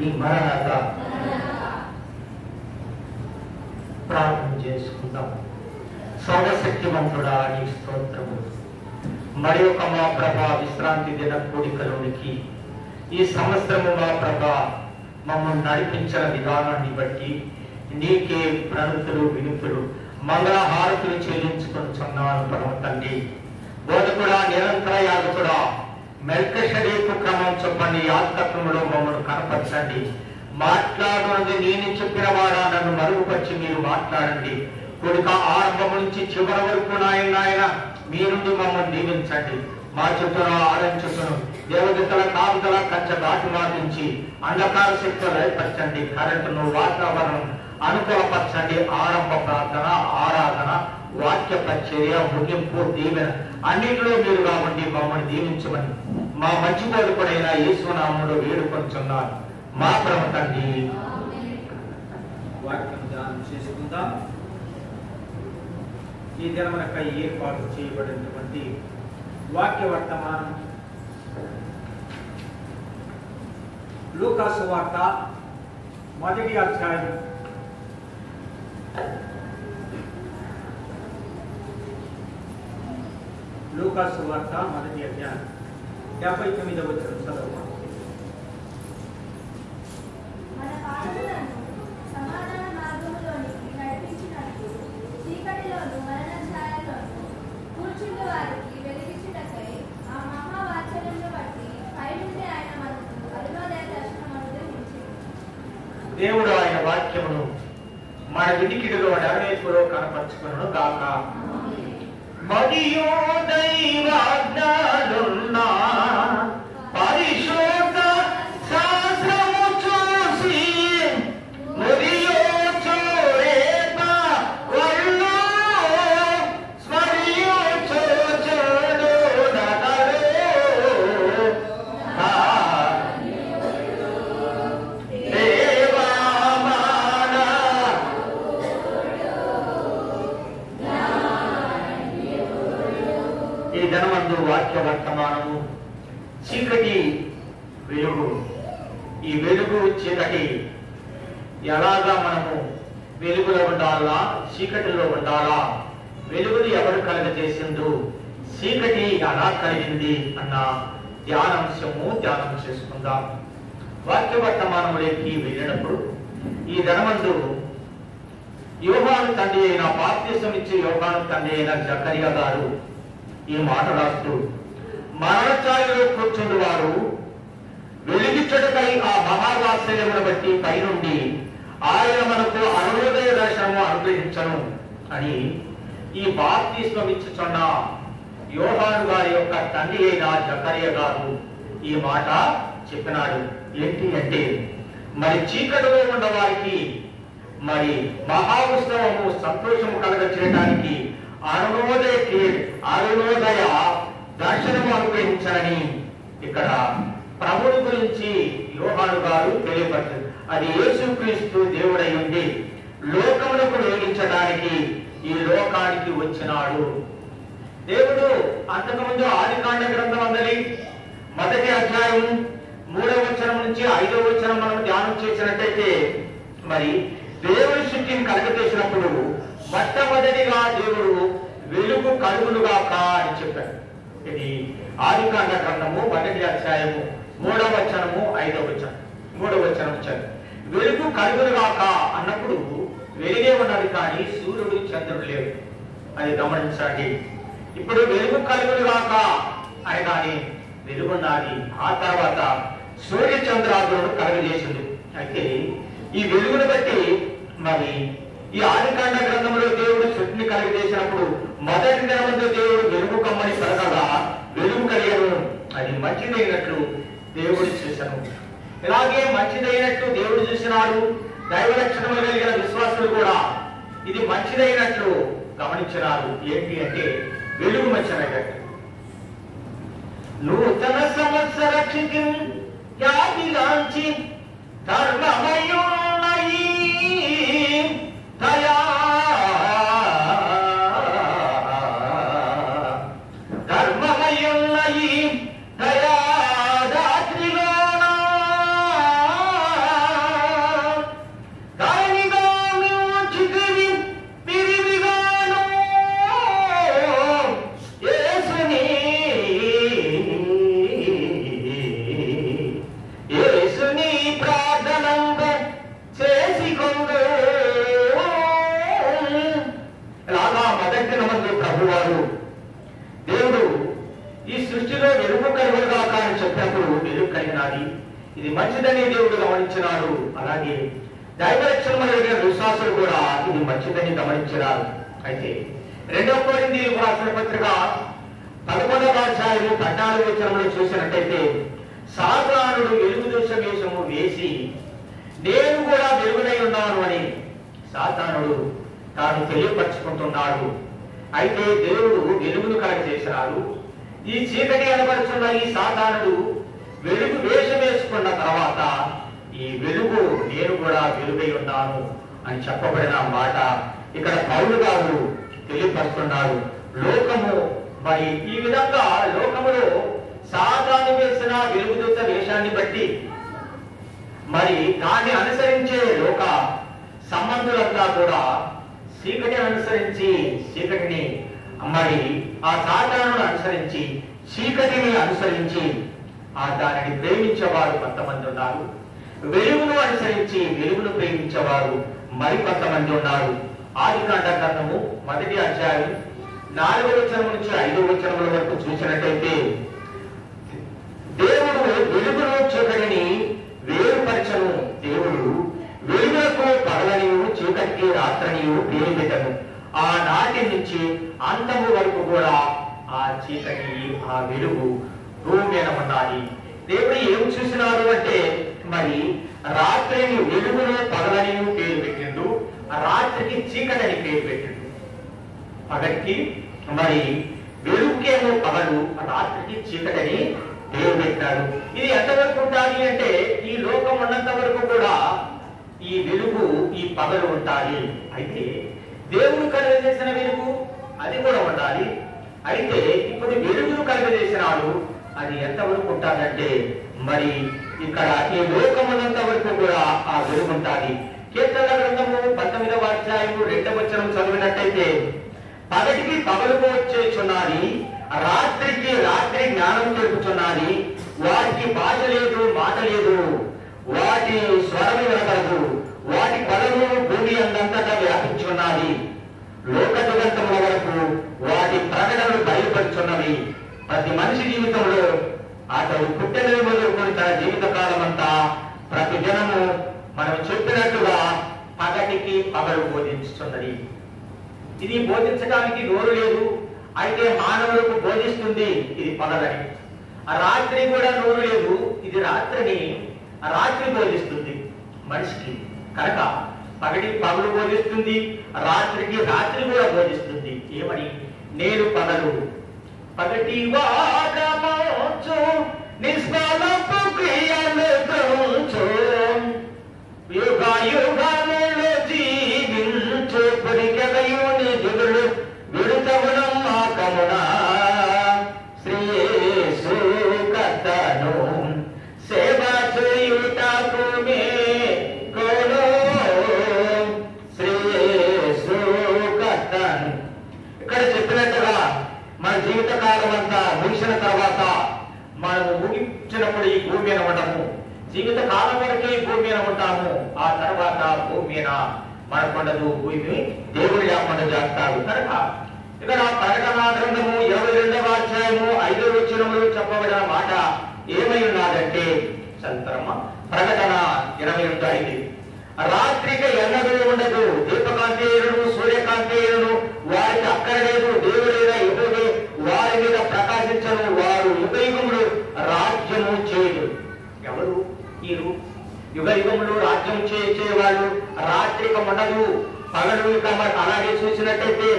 చెప్పండి, మరణాత. ప్రార్థన చేసుకుందాం. సర్వశక్తివంతుడా నీ స్తోత్రము. మరి ఒక మా ప్రభా విశ్రాంతి దిన కోడికలోనికి ఈ సంవత్సరము మా ప్రభా మమ్మల్ని నడిపించిన విధానాన్ని బట్టి నీకే ప్రణతులు వినుతులు మంగళహారతులు చెల్లించుకొనిచున్నాను పరమ తండ్రి. బోధకుడా, నిరంతర యాజకుడా, మెల్కీషెదెకు క్రమం చొప్పున యాజకత్వంలో మమ్మల్ని కనపరచండి. మాట్లాడున్నది నేను చెప్పిన వాడా నన్ను మరుగుపరిచి మీరు మాట్లాడండి. కొడుక ఆరంభం నుంచి చివరి వరకు నాయన మీ నుండి మమ్మల్ని దీవించండి. మా చుట్టూను ఆరంచుకును దేవదూతల కాపుదల కంచె దాటి మాటించి అంధకార శక్తులు ఏర్పరచండి. కరెంటును వాతావరణం అనుకూలపరచండి. ఆరంభ ప్రార్థన, ఆరాధన, వాక్య పరిచర్య, ముగింపు, దీవెన అన్నింటిలో మీరు కాబట్టి మమ్మల్ని దీవించమని మా మంచి బోధకుడైన యేసునామములో వేడుకొంచున్నాను మా పరమ తండ్రి. వాక్యం ధ్యానం చేసుకుందాం. ఈ దినమునకై ఏర్పాటు చేయబడినటువంటి వాక్య వర్తమానం లూకా సువార్త 1వ అధ్యాయం 59వ వచనం చదవండి. దేవుడు ఆయన వాక్యమును మన వినికిడిలో నెరవేర్పులో కనపరచుకును గాక. మరియు దైవాజ్ఞలున్న పరిశుద్ధ శాస్త్రము చూసి మరియు చూరేప వల్లు స్మరియు చూచుడు నగరు జనమందు వాక్య వర్తమానము. చీకటి వెలుగు. ఈ వెలుగు చీకటి ఎలాగా మనము వెలుగులో ఉండాలా, చీకటిలో ఉండాలా, వెలుగుని ఎవరు కలగజేసిండు, చీకటి ఎలా కలిగింది అన్న ధ్యానం చేసుకుందాం. వాక్య వర్తమానంలోకి వెళ్ళినప్పుడు ఈ ధనమందు యోహాను తండ్రి అయిన బాప్తిసం ఇచ్చే యోహాను తండ్రి అయిన జకరియా గారు ఈ మాట రాస్తూ, మరణఛాయలో కూర్చుండు వారు వెలిగించుటకై ఆ మహావాత్సల్యమును బట్టి పైనుండి ఆయన మనకు అరుణోదయ దర్శనము అనుగ్రహించను అని ఈ బాప్తిస్మం ఇచ్చుచున్న యోహాను గారి యొక్క తండ్రి అయిన జకరియా గారు ఈ మాట చెప్పినాడు. ఏంటి అంటే, మరి చీకటిలో ఉన్న వారికి మరి మహాఉత్సవము సంతోషము కలగ చేయడానికి అరుణోదయ దర్శనము అనుగ్రహించాలని ఇక్కడ ప్రభుని గురించి యోహాను గారు తెలియపరచారు. అది యేసుక్రీస్తు దేవుడై ఉండి లోకములకు వెలిగించడానికి ఈ లోకానికి వచ్చినాడు. దేవుడు అంతకుముందు ఆదికాండ గ్రంథం అందరి 1వ అధ్యాయం 3వ వచనం నుంచి 5వ వచనం మనం ధ్యానం చేసినట్టయితే, మరి దేవుని సృష్టిని కలగజేసినప్పుడు మొట్టమొదటిగా దేవుడు వెలుగు కలుగునుగాక అని చెప్పాడు. ఇది ఆదికాండ గ్రంథము 1వ అధ్యాయము 3వ వచనము 5వ వచనం 3వ వచనం చదువు. వెలుగు కలుగునుగాక అన్నప్పుడు వెలుగే ఉన్నది కానీ సూర్యుడు చంద్రుడు లేవు. అది గమనించండి. ఇప్పుడు వెలుగు కలుగునుగాక అని కానీ వెలుగున్నది. ఆ తర్వాత సూర్య చంద్రాదులను కలుగజేసింది. అయితే ఈ వెలుగును బట్టి మరి ఈ ఆదికాండ గ్రంథంలో దేవుడు సృష్టిని కలుగజేసినప్పుడు మొదటి దినమందు దేవుడు వెలుగు కమ్మని పలకగా వెలుగు కలిగను. అది మంచిదైనట్లు దేవుడు చూశాను. ఇలాగే మంచిదైనట్లు దేవుడు చూసినాడు. దైవ లక్షణములు కలిగిన విశ్వాసులు కూడా ఇది మంచిదైనట్లు గమనించినారు. ఏంటి అంటే, వెలుగు మంచిదైనట్టు. నూతన సంవత్సర యాదిలాంచి ధర్మమయున్నయి దయా ధర్మమయున్నయి దయాదాత్రిలోన ఇది మంచిదని దేవుడు గమనించినాడు. అలాగే దైవరక్షణ కలిగిన విశ్వాసులు కూడా ఇది మంచిదని గమనించినారు. అయితే 2 కొరింథీయులకు రాసిన పత్రిక 11వ అధ్యాయము 14వ వచనంలో చూసినట్టయితే, సాతానుడు వెలుగు దోషవేషము వేసి నేను కూడా వెలుగునై ఉన్నాను అని సాతానుడు తాను తెలియపరుచుకుంటున్నాడు. అయితే దేవుడు వెలుగును కలగజేసినాడు. ఈ చీకటి అనబడుతున్న ఈ సాతానుడు వెలుగు వేషం వేసుకున్న తర్వాత ఈ వెలుగు నేను కూడా వెలుగై ఉన్నాను అని చెప్పబడిన మాట ఇక్కడ పౌలు గారు తెలియపరుస్తున్నారు. లోకము మరి ఈ విధంగా లోకములో సాతాను వేసిన వెలుగుదూత వేషాన్ని బట్టి మరి దాన్ని అనుసరించే లోక సంబంధులంతా కూడా చీకటిని అనుసరించి చీకటిని మరి ఆ సాతానును అనుసరించి చీకటిని అనుసరించి ఆ దానిని ప్రేమించేవారు కొంతమంది ఉన్నారు. వెలుగును అనుసరించి వెలుగును ప్రేమించేవారు మరి కొంతమంది ఉన్నారు. ఆదికాండ గ్రంథము 1వ అధ్యాయం 4వ వచనం నుంచి 5వ వచనముల వరకు చూసినట్టయితే, దేవుడు వెలుగును చీకటిని వేరుపరచను. దేవుడు వెలుగులకు పగలనియు చీకటికి రాత్రనియు పేరు పెట్టను. ఆనాటి నుంచి అంతము వరకు కూడా ఆ చీకటి ఆ వెలుగు భూమి మీద ఉండాలి. దేవుడు ఏం చూసినారు అంటే, మరి రాత్రిని వెలుగును పగలనియు పేరు పెట్టిండు, రాత్రికి చీకటిని పేరు పెట్టిండు. పగటికి మరి వెలుగుకేమో పగలు, రాత్రికి చీకటిని పేరు పెట్టాడు. ఇది ఎంతవరకు ఉండాలి అంటే, ఈ లోకం ఉన్నంత వరకు కూడా ఈ వెలుగు ఈ పగలు ఉండాలి. అయితే దేవుడు కలుగజేసిన వెలుగు అది కూడా ఉండాలి. అయితే ఇప్పుడు వెలుగును కలుగజేసినాడు, అది ఎంతవరకు ఉంటుందంటే మరి ఇక్కడ ఈ లోకం ఉన్నంత వరకు కూడా ఆ వెలుగు ఉంటుంది. కీర్తనల గ్రంథము 19వ అధ్యాయము 2వ వచనం చదివినట్టయితే, పగటికి పగలు వచ్చేచున్నది, రాత్రికి రాత్రి జ్ఞానం తెలుపుచున్నది. వాటికి భాష లేదు, మాట లేదు, వాటి స్వరము వినగలదు, వాటి పదము భూమి అందంతటా వ్యాపించున్నది. లోక దిగంతముల వరకు వాటి ప్రకటనలు బయలుపరుచున్నవి. ప్రతి మనిషి జీవితంలో అతడు పుట్టిన మొదలుకొని తన జీవిత కాలం అంతా ప్రతి జనము మనం చెప్పినట్టుగా పగటికి పగలు బోధించుతున్నది. ఇది బోధించడానికి నోరు లేదు, అయితే మానవులకు బోధిస్తుంది ఇది పగలని. ఆ రాత్రి కూడా నోరు లేదు, ఇది రాత్రి బోధిస్తుంది మనిషికి. కనుక పగటికి పగలు బోధిస్తుంది, రాత్రికి రాత్రి కూడా బోధిస్తుంది. ఏమని? నేను పగలు పగటి వాడమోచు నిష్ఫలపు క్రియలు గ్రహించు, యుగ యుగములు జీవించు, పరిగెలయుని దిగులు విడుతవునమ్మాకమునా, శ్రీయేసు కర్తను సేవ చేయుటకు మేలును, శ్రీయేసు కర్తను. ఇక్కడ చెప్పినట్టుగా మన జీవిత కాలం అంతా ముగిసిన తర్వాత మనము ముగించినప్పుడు ఈ భూమి మీద ఉండము. జీవిత కాలం వరకే భూమి మీద ఉంటాము. ఆ తర్వాత భూమి మీద మనకుండదు, భూమి దేవుడు లేకుండా చేస్తాడు. కనుక ఇక్కడ ప్రకటన గ్రంథము 22వ అధ్యాయము 5వ వచనంలో చెప్పబడిన మాట ఏమై ఉన్నదంటే, చంద్రమ్మ ప్రకటన 22:5, రాత్రికి ఎన్నడూ ఉండదు, దీపకాంతి అయినను సూర్యకాంతి అయినను వారికి అక్కరలేదు, దేవుడైన యెహోవా వారి మీద ప్రకాశించను, వారు యుగ యుగములు రాజ్యము చేయదు. ఎవరు వీరు? యుగ యుగములు రాజ్యం చేసేవాళ్ళు. రాత్రిక ఉండదు, పగలు. ఇక అలాగే చూసినట్టయితే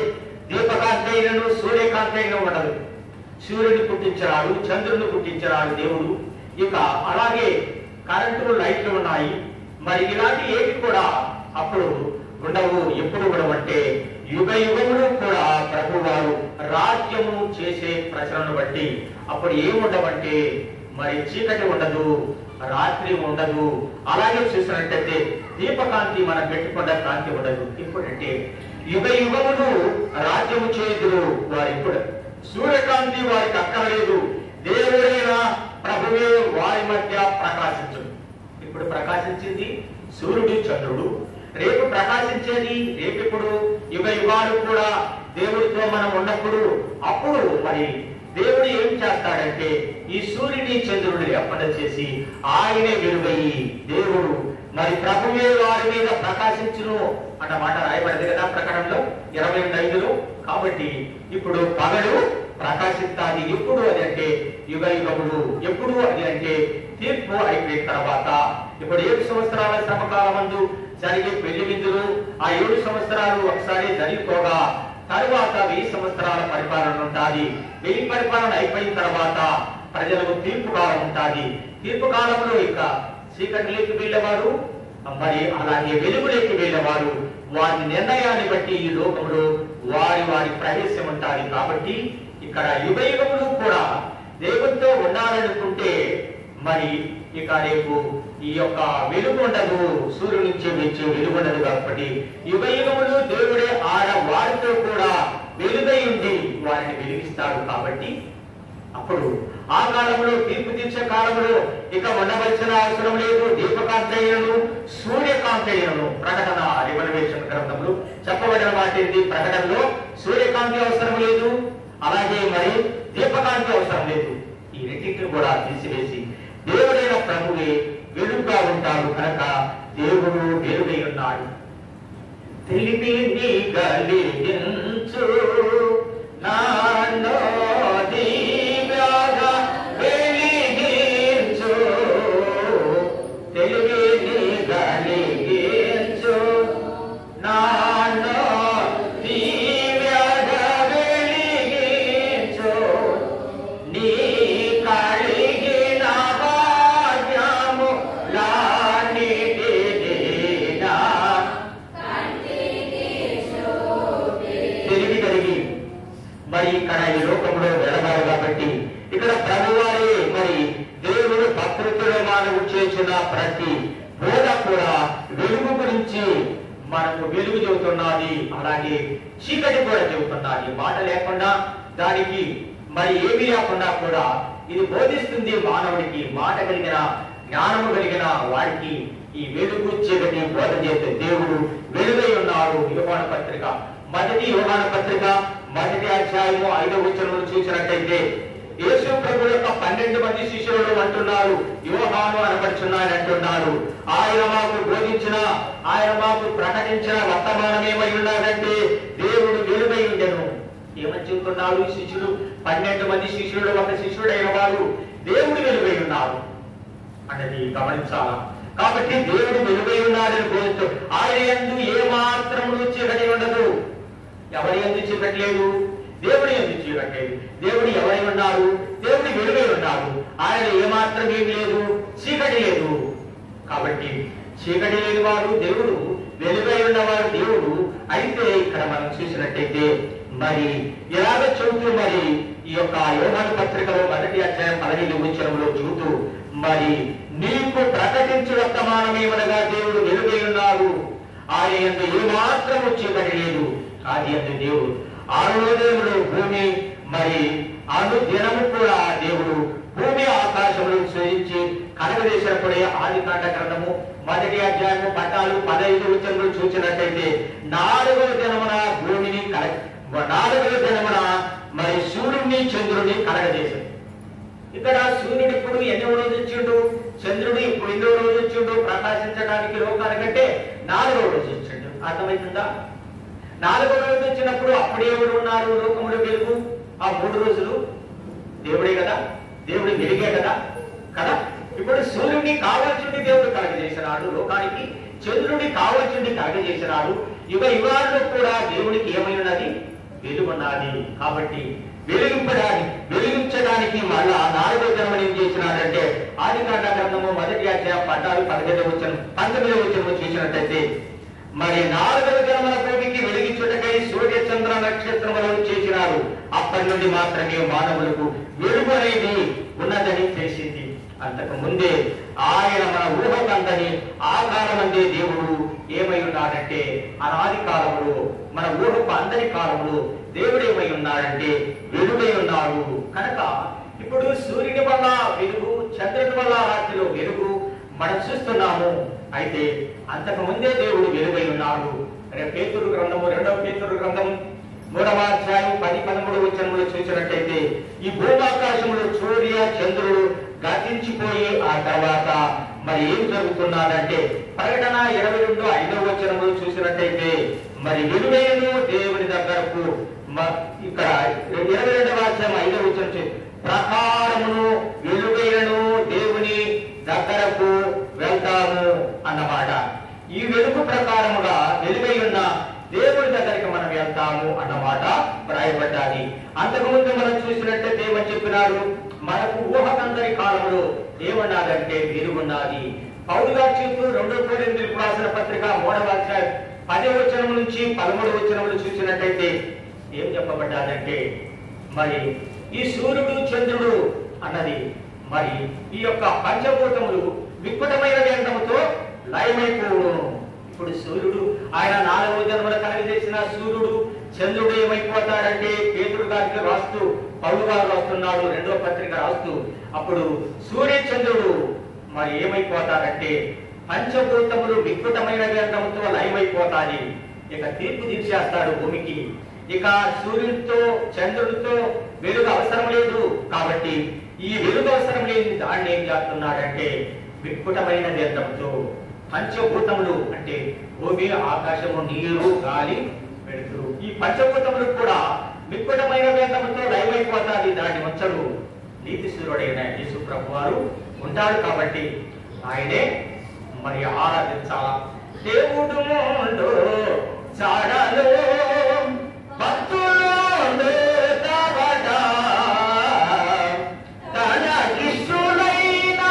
దీపకాంతి అయినను సూర్యకాంతి అయిన ఉండదు. సూర్యుని పుట్టించరాడు, చంద్రుని పుట్టించరాడు దేవుడు. ఇక అలాగే కరెంటు లైట్లు ఉన్నాయి. మరి ఇలాంటి ఏవి కూడా అప్పుడు ఉండవు. ఎప్పుడు ఉండవంటే యుగ యుగములు కూడా ప్రభు వారు రాజ్యము చేసే ప్రజలను బట్టి అప్పుడు ఏముండవంటే మరి చీకటి ఉండదు, రాత్రి ఉండదు. అలాగే చూసినట్టయితే దీపకాంతి మనం పెట్టుకున్న కాంతి ఉండదు. ఎప్పుడంటే యుగ యుగములు రాజ్యము చేయుదురు వారు. ఇప్పుడు సూర్యకాంతి వారికి అక్కర్లేదు, దేవుడైన ప్రభువే వారి మధ్య ప్రకాశించు. ఇప్పుడు ప్రకాశించింది సూర్యుడు చంద్రుడు, రేపు ప్రకాశించేది రేపు. ఇప్పుడు యుగ యుగాలు కూడా దేవుడితో మనం ఉన్నప్పుడు అప్పుడు మరి దేవుడు ఏం చేస్తాడంటే ఈ సూర్యుని చంద్రుడిని లేకుండా చేసి ఆయనే వెలుగయి దేవుడు మరి ప్రభువే వారి మీద ప్రకాశించును అన్న మాట రాయబడింది కదా ప్రకటనలో 22:5. కాబట్టి ఇప్పుడు పగలు ప్రకాశిస్తాది. ఎప్పుడు అది అంటే యుగ యుగములు. ఎప్పుడు అది అంటే తీర్పు అయిపోయిన తర్వాత. ఇప్పుడు 7 సంవత్సరాల శ్రమకాలమందు జరిగే పెళ్లి విందులు ఆ 7 సంవత్సరాలు ఒకసారి జరిగిపోగా తరువాత 1000 సంవత్సరాల పరిపాలన ఉంటుంది. 1000 పరిపాలన అయిపోయిన తర్వాత ప్రజలకు తీర్పు కాలం ఉంటుంది. తీర్పు కాలంలో ఇక చీకటిలోకి వెళ్ళేవారు మరి అలాగే వెలుగులోకి వెళ్ళేవారు వారి నిర్ణయాన్ని బట్టి ఈ లోకంలో వారి వారి ప్రవేశం ఉంటుంది. కాబట్టి ఇక్కడ యుగ యుగములు కూడా దేవుడితో ఉండాలనుకుంటే మరి ఇక రేపు ఈ యొక్క వెలుగు ఉండదు, సూర్యుడి నుంచి వచ్చే వెలుగు ఉండదు. కాబట్టి యుగ యుగములు దేవుడే వారితో కూడా వెలుగై ఉండి వారిని వెలిగిస్తాడు. కాబట్టి అప్పుడు ఆ కాలంలో తీర్పు తీర్చే కాలంలో ఇక ఉండవలసిన అవసరం లేదు. దీపకాంతయ్యను సూర్యకాంతయ్యను ప్రకటన రెవల్యూషన్ గ్రంథంలో చెప్పబడిన వాటింది. ప్రకటనలో సూర్యకాంతి అవసరం లేదు, అలాగే మరి దీపకాంతి అవసరం లేదు. ఈ రెండింటిని కూడా తీసివేసి దేవుడైన ప్రభువే వెలుగుగా ఉంటాడు కనుక దేవుడు వెలుగై ఉన్నాడు. తెలివి గలిగించు నాలో దివ్యగా వెలిగించు, తెలివి గలిగించు నాలో దివ్యగా వెలిగించు, నీ కలిగిన భాగ్యము లానిటినా తెలివి కలిగి మరి ఇక్కడ ఈ లోకంలో వెళగాలి. కాబట్టి ఇక్కడ ప్రభువారే మరి దేవుడు భక్తులతో మానవు చేసిన ప్రతి బోధ కూడా వెలుగు గురించి మనకు వెలుగు చెబుతున్నది, అలాగే చీకటి కూడా చెబుతున్నది. మాట లేకుండా దానికి మరి ఏమీ లేకుండా కూడా ఇది బోధిస్తుంది మానవుడికి. మాట కలిగిన జ్ఞానము కలిగిన వాడికి ఈ వెలుగు చీకటి బోధ చేసే దేవుడు వెలుగై ఉన్నాడు. యోహాను పత్రిక మొదటి యోహాను పత్రిక 1వ అధ్యాయము 5వ వచనంలో చూసినట్టయితే యేసు ప్రభు యొక్క 12 మంది శిష్యులు అంటున్నారు, యోహాను అనబడుచున్నాడు అంటున్నారు. ఆయన మాకు బోధించిన, ఆయన మాకు ప్రకటించిన వర్తమానం ఏమై ఉన్నాడంటే దేవుడు వెలుగై ఉండెను. ఏమని చెబుతున్నాడు ఈ శిష్యుడు? 12 మంది శిష్యులు ఒక శిష్యుడైన వారు దేవుడు వెలుగై ఉన్నారు అన్నది గమనించాలా. కాబట్టి దేవుడు వెలుగై ఉన్నాడని బోధిస్తూ ఆయన యందు ఏ మాత్రము చీకటి ఉండదు. ఎవరి యందు చీకటి లేదు, దేవుడి యందు చీకటి లేదు. దేవుడు ఎవరై ఉన్నారు? దేవుడు వెలుగై ఉన్నారు. ఆయన ఏమాత్రం ఏమి లేదు, చీకటి లేదు. కాబట్టి చీకటి లేని వాడు దేవుడు, వెలుగై ఉన్నవాడు దేవుడు. అయితే ఇక్కడ మనం చూసినట్టయితే మరి ఇలాగ చెబుతూ మరి ఈ యొక్క యోహాను పత్రికలో 1వ అధ్యాయం 15వ వచనంలో చెబుతూ మరి నీకు ప్రకటించు వర్తమానమేమనగా దేవుడు వెలుగై ఉన్నాడు, ఆయన యందు ఏమాత్రము చీకటి లేదు. ఆది యందు దేవుడు, ఆరో దేవుడు భూమి మరి అనుదినము కూడా దేవుడు భూమి ఆకాశములను సృజించి కలగజేసినప్పుడే ఆదికాండ గ్రంథము 1వ అధ్యాయము 14-15 వచనంలో చూసినట్టయితే 4వ దినమున భూమిని 4వ దినమున మరి సూర్యుడిని చంద్రుడిని కలగజేశాడు. ఇక్కడ సూర్యుడు ఇప్పుడు ఎన్నో రోజు వచ్చిండు, చంద్రుడు ఇప్పుడు ఎన్నో రోజు వచ్చిండు ప్రకాశించడానికి లోకానికంటే 4వ రోజు వచ్చిండు. అర్థమవుతుందా? 4వ రోజు వచ్చినప్పుడు అప్పుడు ఎవరు ఉన్నారు లోకములో వెలుగు? ఆ 3 రోజులు దేవుడే కదా, దేవుడు వెలిగే కదా కదా. ఇప్పుడు సూర్యుడిని కావాల్సింది దేవుడు కలగజేసినాడు లోకానికి, చంద్రుడిని కావాల్సింది కలగజేసినాడు. యుగ యుగాల్లో కూడా దేవుడికి ఏమైనది? వెలుగున్నది. కాబట్టి వెలిగించడానికి మళ్ళా 4వ దినం ఏం చేసినాడంటే ఆదికాండ గ్రంథము 1వ అధ్యాయం 14-15 వచనం 19వ వచనం చూసినట్టయితే మరి 4వ దినమున భూమికి వెలిగించుటకై సూర్య చంద్ర నక్షత్రములను చేసినారు. అప్పటి నుండి మాత్రమే మానవులకు వెలుగు అనేది ఉన్నదని తెలిసింది. అంతకు ముందే ఆయన మన ఊహకందని ఆ కాలమందే దేవుడు ఏమై ఉన్నాడంటే అనాది కాలంలో మన ఊహకు అందరి కాలంలో దేవుడు ఏమై ఉన్నాడంటే వెలుగై ఉన్నాడు. కనుక ఇప్పుడు సూర్యుని వల్ల వెలుగు, చంద్రుని వల్ల రాత్రిలో వెలుగు మనం చూస్తున్నాము. అయితే అంతకు ముందే దేవుడు వెలుగై ఉన్నాడు. పేతురు గ్రంథము 2వ పేతురు గ్రంథం 3వ అధ్యాయం 10-13 వచనములు చూసినట్టయితే ఈ భూమాకాశంలో సూర్య చంద్రుడు గతించిపోయి ఆ తర్వాత మరి ఏం జరుగుతున్నాడంటే ప్రకటన 22:5 చూసినట్టయితే మరి విలువైనను దేవుని దగ్గరకు ఇక్కడ 22:5 ప్రకారమును విలువైనను దేవుని దగ్గరకు వెళ్తాము అన్నమాట. ఈ వెలుగు ప్రకారముగా వెలుగై ఉన్న దేవుని దగ్గరికి మనం వెళ్తాము అన్నమాట రాయబడ్డాది. అంతకుముందు మనం చూసినట్టయితే ఏమని చెప్పినారు, మనకు ఊహకందరి కాలంలో ఏమన్నాదంటే వెలుగున్నది. పౌలు గారు చెప్తూ 2 కొరింథీయులకు రాసిన పత్రిక 3వ అధ్యాయం 10వ నుంచి 13వ చూసినట్టయితే ఏం చెప్పబడ్డాదంటే మరి ఈ సూర్యుడు చంద్రుడు అన్నది మరి ఈ యొక్క పంచభూతములు వికృతమైన వేంద్రముతో లయమైపోవును. ఇప్పుడు సూర్యుడు ఆయన 4వ జన్మల కలిగజేసిన సూర్యుడు చంద్రుడు ఏమైపోతాడంటే పేతురు గారికి రాస్తూ పౌలు గారు రాస్తున్నాడు 2వ పత్రిక రాస్తూ అప్పుడు సూర్య చంద్రుడు మరి ఏమైపోతాడంటే పంచభూతములు వికృతమైన వేంద్రముతో లయమైపోతాది. ఇక తీర్పు తీర్చేస్తాడు భూమికి. ఇక సూర్యుడితో చంద్రుడితో వెలుగు అవసరం లేదు కాబట్టి ఈ వెలుగు అవసరం లేని దాన్ని ఏం చేస్తున్నాడంటే వికృతమైన వేంద్రముతో పంచభూతములు అంటే భూమి, ఆకాశము, నీరు, గాలి, వెలుతురు ఈ పంచభూతములు కూడా వికృతమైన వేంద్రముతో లయమైపోతాది. దాన్ని ఉంచడు నీతి సూర్యుడైన యేసు ప్రభు వారు ఉంటాడు కాబట్టి ఆయనే మరి ఆరాధించాల. దేవుడు ముందు చాడలో భక్తులు తవట తన ఇష్టులైన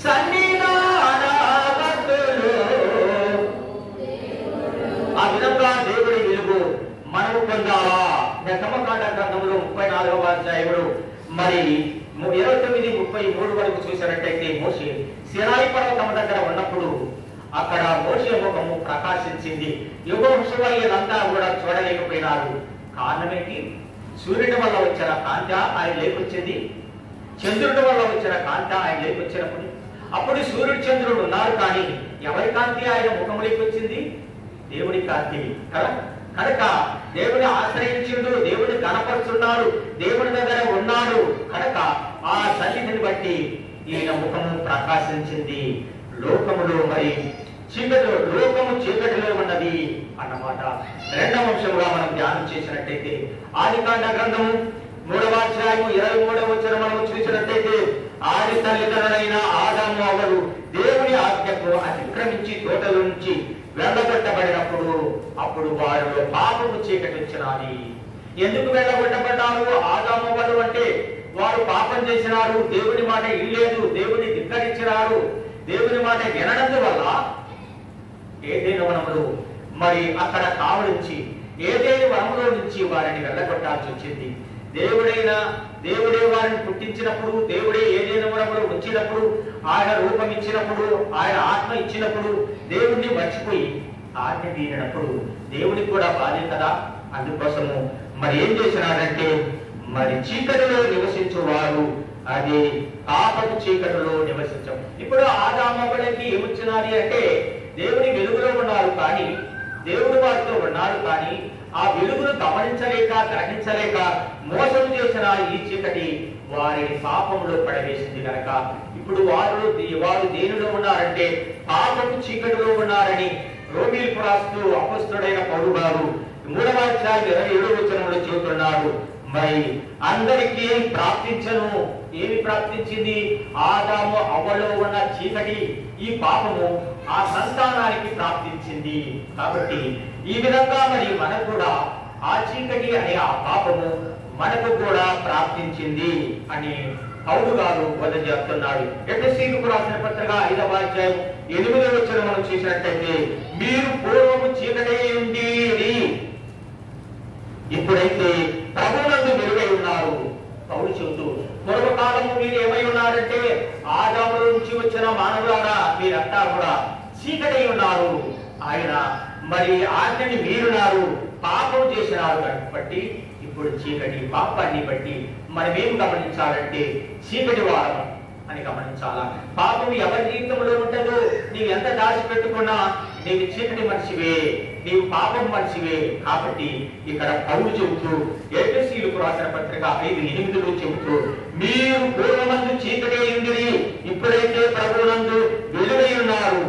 సన్నిధాన భక్తులు. ఆ విధంగా దేవుడి వెలుగు మనము పొందాలా. నిర్గమకాండ గ్రంథంలో 34వ అధ్యాయంలో మరి 29:33 వరకు చూసినట్టయితే మోషే సినాయి పర్వతం దగ్గర ఉన్నప్పుడు అక్కడ మోషే ముఖము ప్రకాశించింది. యెహోషువయంతా కూడా చూడలేకపోయినారు. కారణమేంటి? సూర్యుడి వల్ల వచ్చిన కాంతి ఆయన లేకొచ్చింది, చంద్రుడి వల్ల వచ్చిన కాంతి ఆయన లేకొచ్చినప్పుడు అప్పుడు సూర్యుడు చంద్రుడు ఉన్నారు కానీ ఎవరి కాంతి ఆయన ముఖము లేకొచ్చింది? దేవుడి కాంతి కదా. కనుక దేవుని ఆశ్రయించుడు, దేవుని గణపరుచున్నాడు, దేవుని దగ్గర ఉన్నాడు కనుక ఆ సన్నిధిని బట్టి ఈయన ముఖము ప్రకాశించింది. లోకములో మరి లోకము చీకటిలో ఉన్నది అన్నమాట. 2వ అంశంగా మనం ధ్యానం చేసినట్టయితే ఆదికాండ గ్రంథము 3వ అధ్యాయం 23వ మనం చూసినట్టయితే ఆది తల్లిదండ్రులైన ఆదాము అవరు దేవుని ఆజ్ఞకు అతిక్రమించి తోటల నుంచి వెళ్ళగొట్టబడినప్పుడు అప్పుడు వారిలో పాపము చీకటి వచ్చినది. ఎందుకు వెళ్ళగొట్టబడ్డారు ఆదాము అవరు అంటే వారు పాపం చేసినారు, దేవుని మాట ఇల్లేదు, దేవుని ధిక్కరించినారు. దేవుని మాట వినడందువల్ల ఏదైనా వనములు మరి అక్కడ కావలించి ఏదైనా వనములో నుంచి వారిని వెళ్ళగొట్టాల్సి వచ్చింది. దేవుడే వారిని పుట్టించినప్పుడు, దేవుడే ఏదైనా వనములో ఉంచినప్పుడు, ఆయన రూపం ఇచ్చినప్పుడు, ఆయన ఆత్మ ఇచ్చినప్పుడు దేవుణ్ణి మర్చిపోయి ఆజ్ఞ తీరినప్పుడు దేవుడికి కూడా బాధే కదా. అందుకోసము మరి ఏం చేసినారంటే మరి చీకటిలో నివసించువారు అది పాపపు చీకటిలో నివసించం. ఇప్పుడు ఆదామవులకి ఏమొచ్చినది అంటే దేవుని వెలుగులో ఉన్నారు కానీ దేవుడు వారితో ఉన్నారు కానీ ఆ వెలుగును గమనించలేక గ్రహించలేక మోసం చేసిన ఈ చీకటి వారిని పాపంలో పడవేసింది కనుక ఇప్పుడు వారు దేనిలో ఉన్నారంటే పాపపు చీకటిలో ఉన్నారని రోమీయులకు రాస్తూ అపొస్తలుడైన పౌలు గారు 3వ అధ్యాయం 27వ చెబుతున్నాడు. మరి అందరికీ ప్రాప్తించను. ఏమి ప్రాప్తించింది? ఆదాము అవ్వలో ఉన్న చీకటి ఈ పాపము ఆ సంతానానికి ప్రాప్తించింది. కాబట్టి ఈ విధంగా మరి మనకు కూడా ఆ చీకటి అనే ఆ పాపము మనకు కూడా ప్రాప్తించింది అని పౌలు గారు బోధ చేస్తున్నాడు. ఎఫెసీయులకు రాసిన పత్రిక 5వ అధ్యాయం 8వ మనం చూసినట్టయితే మీరు పూర్వము చీకటే ఉండేది, ఇప్పుడైతే ప్రభువునందు వెలుగై ఉన్నారు. పౌలు చెబుతూ పూర్వకాలము మీరు ఏమై ఉన్నారంటే ఆదాము నుంచి వచ్చిన మానవులారా మీరంతా కూడా చీకటై ఉన్నారు. ఆయన మరి ఆజ్ఞని మీరున్నారు, పాపం చేసినారు కాబట్టి ఇప్పుడు చీకటి పాపాన్ని బట్టి మనం ఏం గమనించాలంటే చీకటి వారం అని గమనించాలా. పాపం ఎవరి జీవితంలో ఉంటుందో నీవు ఎంత దాచిపెట్టుకున్నా నీవు చీకటి మనిషివే, నీవు పాపం మనిషివే. కాబట్టి ఇక్కడ పౌలు చెబుతూ ఎఫెసీయులకు రాసిన పత్రిక 5:8 చెబుతూ మీరు పూర్వమందు చీకటి ఉండిరి, ఇప్పుడైతే ప్రభువునందు వెలుగై ఉన్నారు.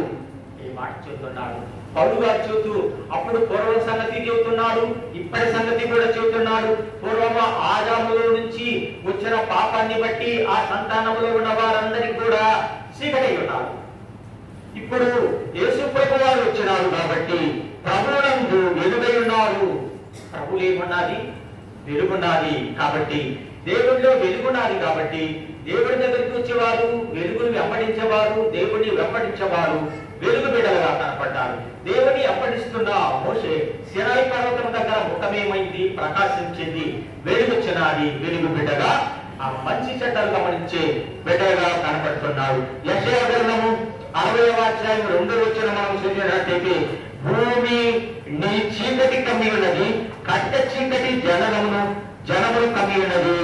ఈ మాట చెబుతున్నాడు పౌలు గారు. చెబుతూ అప్పుడు పూర్వ సంగతి చెబుతున్నాడు, ఇప్పటి సంగతి కూడా చెబుతున్నాడు. పూర్వం ఆదాములో నుంచి వచ్చిన పాపాన్ని బట్టి ఆ సంతానంలో ఉన్న వారందరికీ కూడా చీకటి ఉన్నారు. ఇప్పుడు యేసు ప్రభు వారు వచ్చినారు కాబట్టి ప్రభువునందు వెలుగై ఉన్నారు. ప్రభువులు ఏమున్నది? వెలుగున్నది. కాబట్టి దేవుడిలో వెలుగున్నది కాబట్టి దేవుడి దగ్గరికి వచ్చేవారు, వెలుగును వెంబడించేవారు, దేవుడిని వెంబడించేవారు వెలుగు బిడ్డలుగా కనపడ్డారు. దేవుని వెంబడిస్తున్న మోషే సినాయి పర్వతం దగ్గర ముఖమేమైంది? ప్రకాశించింది, వెలుగొచ్చినది. వెలుగు బిడ్డగా ఆ మంచి చెడ్డలు గమనించే బిడ్డగా కనపడుతున్నాడు. యెషయా గ్రంథము 60వ అధ్యాయం 2వ వచనం మనం చదివినట్లయితే భూమి నీ చీకటి కమ్మి ఉన్నది, కట్ట చీకటి జనములు కమ్మి ఉన్నది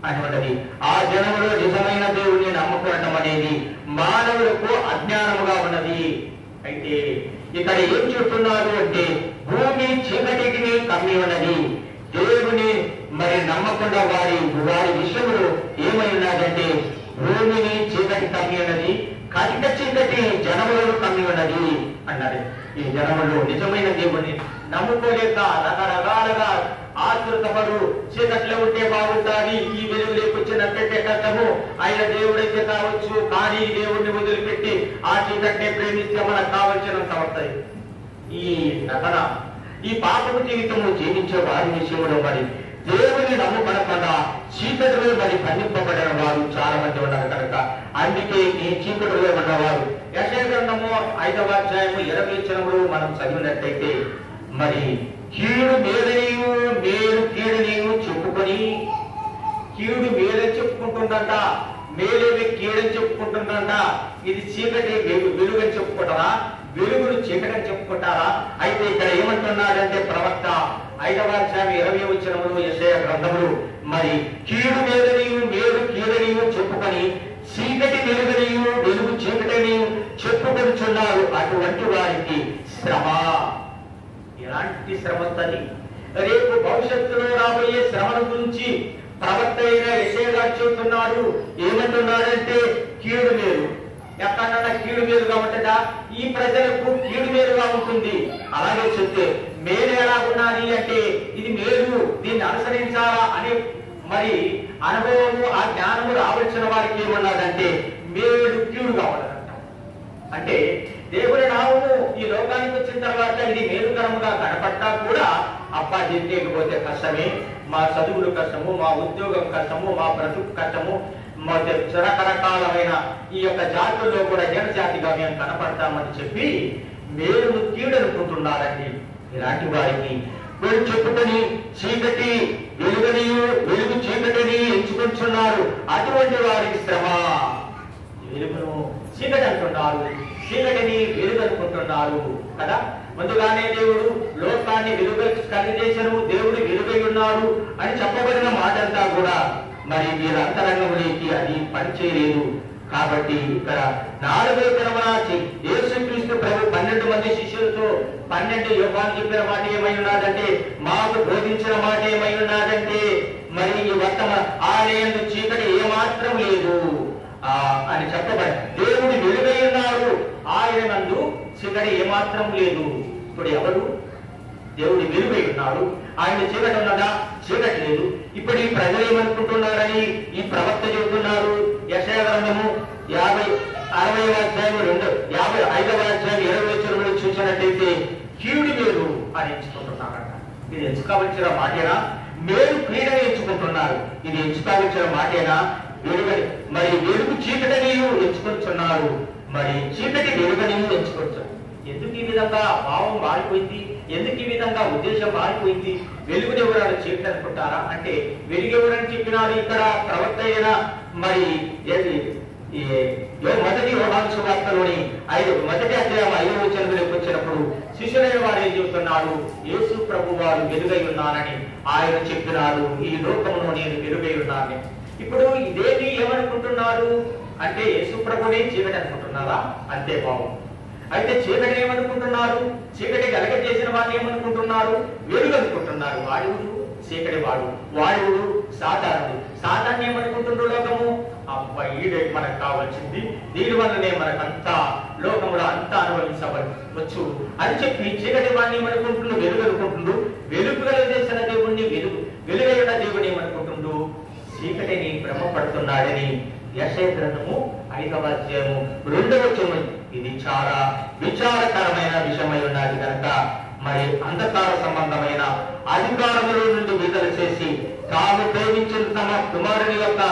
అని ఉన్నది. ఆ జనములో నిజమైన దేవుడిని నమ్ముకోవడం అనేది మానవులకు అజ్ఞానముగా ఉన్నది. అయితే ఇక్కడ ఏం చెప్తున్నారు అంటే భూమి చీకటిని కమ్మి ఉన్నది. దేవుని మరి నమ్మకుండా వారి విషయంలో ఏమై ఉన్నదంటే భూమిని చీకటి కమ్మి ఉన్నది, కటిక చీకటి జనములను కమ్మి ఉన్నది అన్నారు. ఈ జనములు నిజమైన దేవుని నమ్ముకోలేక రకరకాలుగా ఆతృతపడు చీకట్లో ఉంటే బాగుంటుంది, ఈ వెలుగులోకి వచ్చినట్టే కష్టము, ఆయన దేవుడైతే కావచ్చు, కానీ దేవుడిని వదిలిపెట్టి ఆ చీకటిని ప్రేమిస్తే మనకు కావలసినంత వస్తాయి. ఈ నటన, ఈ పాపపు జీవితము జీవించే వారి విషయంలో మరి దేవుని నమ్ముకొనకుండా చీకటిలో మరి ఖండింపబడిన వారు చాలా మంది ఉన్నారు కనుక అందుకే ఈ చీకటిలో ఉన్నవారు యెషయా గ్రంథము 5వ అధ్యాయము 20వ వచనములో మనం చదివినట్లయితే మరి కీడు మేలనియు మేలు కీడనియు చెప్పుకొని, కీడు మేలని చెప్పుకుంటుందంట, మేలేవి కీడని చెప్పుకుంటుందంట. ఇది చీకటి వెలుగని చెప్పుకుంటారా? వెలుగును చీకటని చెప్పుకుంటారా? అయితే ఇక్కడ ఏమంటున్నాడంటే ప్రవక్త 5వ అధ్యాయం 20వ వచనములో యెషయా గ్రంథములు మరి కీడు మేలనియు మేలు కీడనియు చెప్పుకొని చీకటి వెలుగనియు వెలుగు చీకటినియు చెప్పుకొనుచున్నారు. అటువంటి వారికి శ్రమ. ఎలాంటి శ్రమ వస్తుంది? రేపు భవిష్యత్తులో రాబోయే శ్రమల గురించి ప్రవక్త అయిన యెషయా గారు చెబుతున్నాడు. ఏమంటున్నాడంటే కీడు మేలు. ఎక్కడన్నా కీడు మేలుగా ఉంటుందా? ఈ ప్రజలకు కీడు మేలుగా ఉంటుంది. అలాగే చెప్తే మేలు ఎలా ఉన్నది అంటే ఇది మేలు, దీన్ని అనుసరించాలా అనే మరి అనుభవము, ఆ జ్ఞానము రావలసిన వారికి ఏమన్నాడంటే మేలు కీడుగా ఉండదంట. అంటే దేవుని నామము ఈ లోకానికి వచ్చిన తర్వాత ఇది మేలుకరముగా కనపడ్డా కూడా అబ్బా చేయకపోతే కష్టమే, మా చదువులు కష్టము, మా ఉద్యోగం కష్టము, మా బ్రతుకు కష్టము, మా రకరకాలమైన ఈ యొక్క జాతుల్లో కూడా జనజాతిగా మేము కనపడతామని చెప్పి మేలును కీడనుకుంటున్నారండి. ఇలాంటి వారికి వీళ్ళు చెప్పుకొని చీకటి వెలుగనియు వెలుగు చీకటిని ఎంచుకుంటున్నారు. అటువంటి వారికి శ్రమ. వెలుగును చీకటి అంటున్నారు, చీకటిని వెలుగు అనుకుంటున్నారు కదా. ముందుగానే దేవుడు లోకాన్ని వెలుగు కలిగజేసను, దేవుడు వెలుగై ఉన్నాడు అని చెప్పబడిన మాట అంతా కూడా మరి వీరి అంతరంగంలోకి అది పనిచేయలేదు. కాబట్టి ఇక్కడ 4వ దినమున యేసుక్రీస్తు ప్రభు 12 మంది శిష్యులతో 12 యోహాను చెప్పిన మాట ఏమై ఉన్నదంటే, మాకు బోధించిన మాట ఏమై ఉన్నదంటే మరి ఈ వర్తమాన ఆలయంలో చీకటి ఏమాత్రం లేదు అని చెప్పబడి దేవుడు వెలుగై ఉన్నారు, ఆయన నందు చీకటి ఏమాత్రం లేదు. ఇప్పుడు ఎవరు? దేవుడు వెలుగై ఉన్నాడు, ఆయన చీకటి ఉన్నదా? చీకటి లేదు. ఇప్పుడు ఈ ప్రజలు ఏమనుకుంటున్నారని ఈ ప్రవక్త చెబుతున్నారు. యెషయా గ్రంథము 60వ అధ్యాయం 55వ అధ్యాయం 20వ వచనంలో చూసినట్లయితే కీడు మేలు అని ఎంచుకుంటున్నారట. ఇది ఎంచుకోవలసిన మాటేనా? మేలు క్రీడని ఎంచుకుంటున్నారు. ఇది ఎంచుకోవలసిన మాటేనా? వెలుగని మరి వెలుగు చీకటిని ఎంచుకుంటున్నారు, మరి చీకటి వెలుగని ఎంచుకుంటారు. ఎందుకు ఈ విధంగా భావం మారిపోయింది? ఎందుకు ఈ విధంగా ఉద్దేశం మారిపోయింది? వెలుగుని ఎవరైనా చీకటి అనుకుంటారా అంటే వెలుగెవరని చెప్పినారు ఇక్కడ ప్రవక్త అయిన మరి మొదటి యోహాను సువార్తలోని 1వ అధ్యాయం 5వ వచనంలోకి వచ్చినప్పుడు శిష్యులైన వారు ఏం చెబుతున్నాడు? యేసు ప్రభు వారు వెలుగై ఉన్నారని ఆయన చెప్పినాడు, ఈ లోకమును నేను వెలుగై ఉన్నానని. ఇప్పుడు ఇదేమి ఏమనుకుంటున్నారు అంటే యేసు ప్రభునే చీకటి అనుకుంటున్నారా? అంతే భావం. అయితే చీకటి ఏమనుకుంటున్నారు? చీకటి కలగజేసిన వాళ్ళు ఏమనుకుంటున్నారు? వెలుగు అనుకుంటున్నారు. వాడు చీకటి వాడు సాతాన్ని ఏమనుకుంటున్నారు? లోకము అబ్బాయి ఈడే మనకు కావాల్సింది, దీని వల్లనే మనకంతా లోకంలో అంతా అనుభవించవచ్చు అని చెప్పి చీకటి వాడిని ఏమనుకుంటుండ్రు? వెలుగు అనుకుంటుండ్రు. వెలుగు కలగజేసిన దేవుణ్ణి వెలుగైన దేవుని ఏమనుకుంటుండ్రు? చీకటిని భ్రమపడుతున్నాడని యెషయా గ్రంథము 5వ అధ్యాయము 2వ వచనం. ఇది చాలా విచారకరమైన విషయమై ఉన్నది కనుక మరి అంధకార సంబంధమైన అధికారముల నుండి విడుదల చేసి తాము ప్రేమించిన తమ కుమారుని యొక్క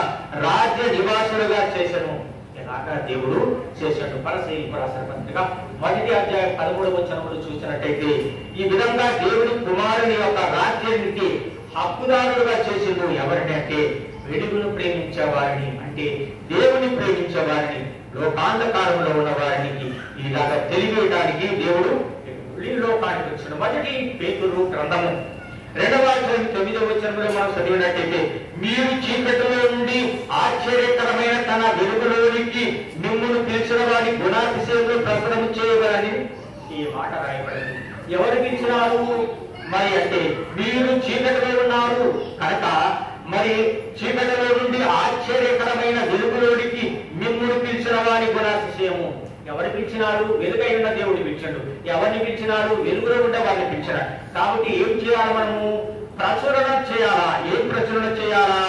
రాజ్య నివాసులుగా చేసెను. ఎలాగా దేవుడు చేశాడు? పరసరాసిన పత్రిక 1వ అధ్యాయం 13వ వచనములు చూసినట్టయితే ఈ విధంగా దేవుని కుమారుని యొక్క రాజ్యానికి హక్కుదారులుగా చేసిండు. ఎవరిని అంటే వెలుగును ప్రేమించే వారిని, అంటే దేవుని ప్రేమించే వారిని, లోకాంధకారంలో ఉన్న వారికి ఇలాగా తెలియడానికి దేవుడు ఈ లోకానికి వచ్చాడు. 1 పేతురు గ్రంథము 2వ అధ్యాయం 9వ వచనంలో మనం చదివినట్టయితే మీరు చీకటిలో నుండి ఆశ్చర్యకరమైన తన వెలుగులోనికి మిమ్మును పిలిచిన వారి గుణాతిశయములు ప్రసరణ చేయగలని ఈ మాట రాయబడింది. ఎవరు పిలిచినారు మరి అంటే మీరు చీకటిలో ఉన్నారు కనుక మరి చీకటిలో నుండి ఆశ్చర్యకరమైన వెలుగులోనికి మిమ్మును పిలిచిన వారి గుణాతిశయము. ఎవరు పిలిచినాడు? వెలుగై ఉన్న దేవుడు పిలిచాడు. ఎవరిని పిలిచినాడు? వెలుగులో ఉండే వారిని పిలిచినాడు. కాబట్టి ఏం చేయాలి? మనము ప్రచురణ చేయాలా? ఏం ప్రచురణ చేయాలా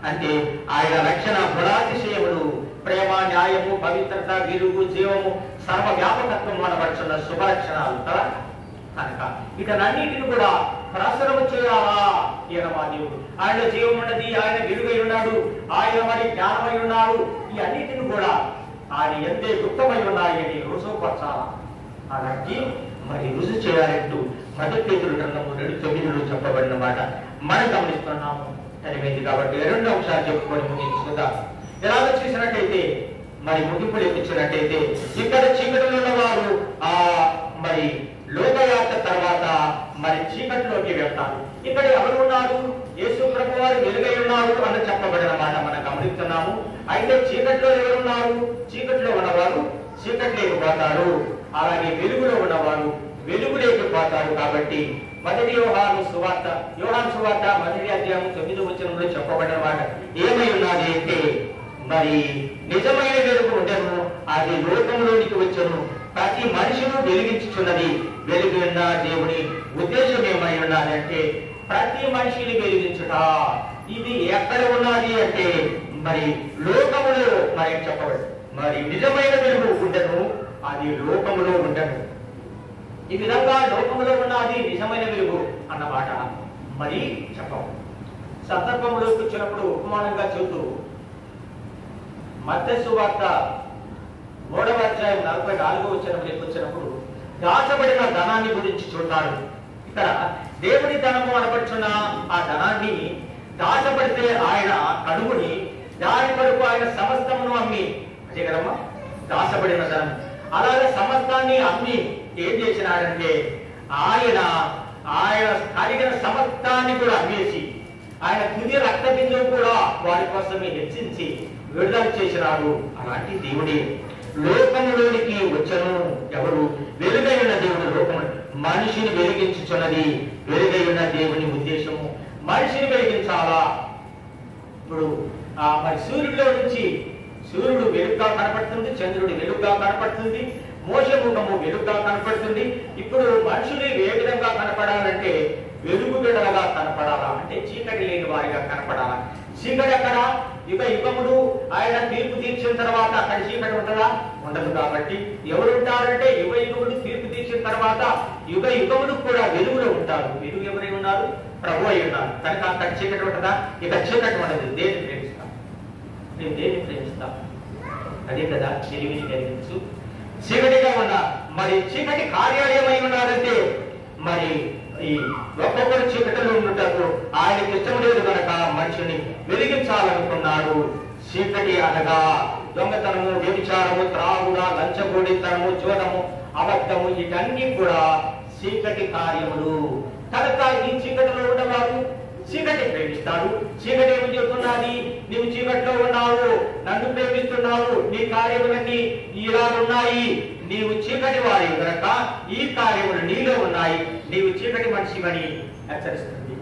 అంటే ఆయన రక్షణ గుణాతిశయములు, ప్రేమ, న్యాయము, పవిత్రత, వెలుగు, జీవము, సర్వ వ్యాపకత్వం అనబడుతున్న శుభలక్షణాలు కదా. కనుక వీటన్నిటిని కూడా ప్రసరణ చేయాలా? ఈయన మా దేవుడు, ఆయన జీవం ఉన్నది, ఆయన వెలుగై ఉన్నాడు, ఆయన మరి జ్ఞానమై ఉన్నాడు. ఈ అన్నిటిని కూడా ఆయన ఎంతే గుప్తమై ఉన్నాయని రుజువుపరచాలా. అలాంటి మరి రుజువు చేయాలంటూ 1 పేతురు గ్రంథము 2:9 చెప్పబడిన మాట మనం గమనిస్తున్నాము. తెలియదు కాబట్టి 2 అంశాలు చెప్పుకొని ముగించుకుందాం. ఎలాగ చూసినట్టయితే మరి ముగింపులు ఇచ్చినట్టయితే ఇక్కడ చీకటిలో ఉన్నవారు మరి లోకయాత్ర తర్వాత మరి చీకటిలోకి వెళ్తారు. ఇక్కడ ఎవరు ఉన్నారు? యేసు ప్రభు వారు వెలుగై ఉన్నారు అని చెప్పబడిన మాట మనం గమనిస్తున్నాము. అయితే చీకటిలో ఎవరున్నారు? చీకటిలో ఉన్నవారు చీకటిలోకి పోతారు, అలాగే వెలుగులో ఉన్నవారు వెలుగులోకి పోతారు. కాబట్టి 1 యోహాను సువార్త 1వ అధ్యాయం 9వ వచనంలో చెప్పబడిన మాట ఏమై ఉన్నది అంటే మరి నిజమైన వెలుగు ఉండను, అది లోకంలోనికి వచ్చను, ప్రతి మనిషిను వెలిగించుచున్నది. వెలుగున్న దేవుని ఉద్దేశం ఏమై ఉన్నది అంటే ప్రతి మనిషిని వెలిగించుట. ఇది ఎక్కడ ఉన్నది అంటే మరి లోకములో మరి చెప్పబడి మరి నిజమైన వెలుగు ఉండను, అది లోకములో ఉండను. ఈ విధంగా లోకములో ఉన్నది నిజమైన వెలుగు అన్నమాట మరి చెప్పం. సందర్భంలోకి వచ్చినప్పుడు ఉపమానంగా చెబుతూ మత్తయి సువార్త 3వ అధ్యాయం 44వ వచనంలోకి వచ్చినప్పుడు దాచబడిన ధనాన్ని గురించి చూడాలి. ఇక్కడ దేవుని ధనము అనబడుచున్న ఆ ధనాన్ని దాచబడితే ఆయన కడుగుని దాని కొరకు ఆయన సమస్తమును అమ్మి, అదే కదమ్మా దాచబడిన ధనం, అలాగే సమస్తాన్ని అమ్మి ఏం చేసినాడంటే ఆయన కలిగిన సమస్తాన్ని కూడా అమ్మేసి ఆయన తుది రక్త బిందువు కూడా వారి కోసమే హెచ్చించి విడుదల చేసినాడు. అలాంటి దేవుడే లోకములోనికి వచ్చను. ఎవరు? వెలుగై ఉన్న దేవుడు లోకము మనిషిని వెలిగించుచున్నది. వెలుగై ఉన్న దేవుని ఉద్దేశము మనిషిని వెలిగించాలా. ఇప్పుడు మరి సూర్యుడిలో నుంచి సూర్యుడు వెలుగుగా కనపడుతుంది, చంద్రుడు వెలుగుగా కనపడుతుంది, మోషే ముఖము వెలుగుగా కనపడుతుంది. ఇప్పుడు మనుషులు ఏ విధంగా కనపడాలంటే వెలుగు బిడ్డలుగా కనపడాలా, అంటే చీకటి లేని వారిగా కనపడాలా. చీకటి అక్కడ యుగముడు ఆయన తీర్పు తీర్చిన తర్వాత అక్కడ చీకటి ఉంటుందా? ఉండదు. కాబట్టి ఎవరు ఉంటారంటే యుగముడు తీర్పు తీర్చిన తర్వాత యుగముడు కూడా వెలుగులో ఉంటారు. వెలుగు ఎవరై ఉన్నారు? ప్రభు అయి ఉన్నారు. కనుక అక్కడ చీకటి ఉంటుందా? ఇక చీకటి ఉండదు. దేన్ని ప్రేమిస్తాం? నేను దేన్ని ప్రేమిస్తాం? అదే కదా తెలివిని కలిగించు. చీకటిగా ఉన్న మరి చీకటి కార్యాలయమై ఉన్నారంటే మరి ఈ ఒక్కొక్కరు చీకటిలో ఉండటకు ఆయనకి ఇష్టం లేదు కనుక మనిషిని వెలిగించాలనుకున్నాడు. చీకటి అనగా దొంగతనము, వ్యభిచారము, త్రాగుడ, లంచగొడితనము, జోదము, అబద్ధము, ఇవన్నీ కూడా చీకటి కార్యములు. కనుక ఈ చీకటిలో ఉన్నవారు చీకటి ప్రేమిస్తాడు. చీకటి ఏమి చెబుతున్నది? నీవు చీకటిలో ఉన్నావు, నన్ను ప్రేమిస్తున్నావు, నీ కార్యములన్నీ ఇలా ఉన్నాయి, నీవు చీకటి వారి గనక ఈ కార్యములు నీలో ఉన్నాయి, నీవు చీకటి మనిషివని హెచ్చరిస్తుంది.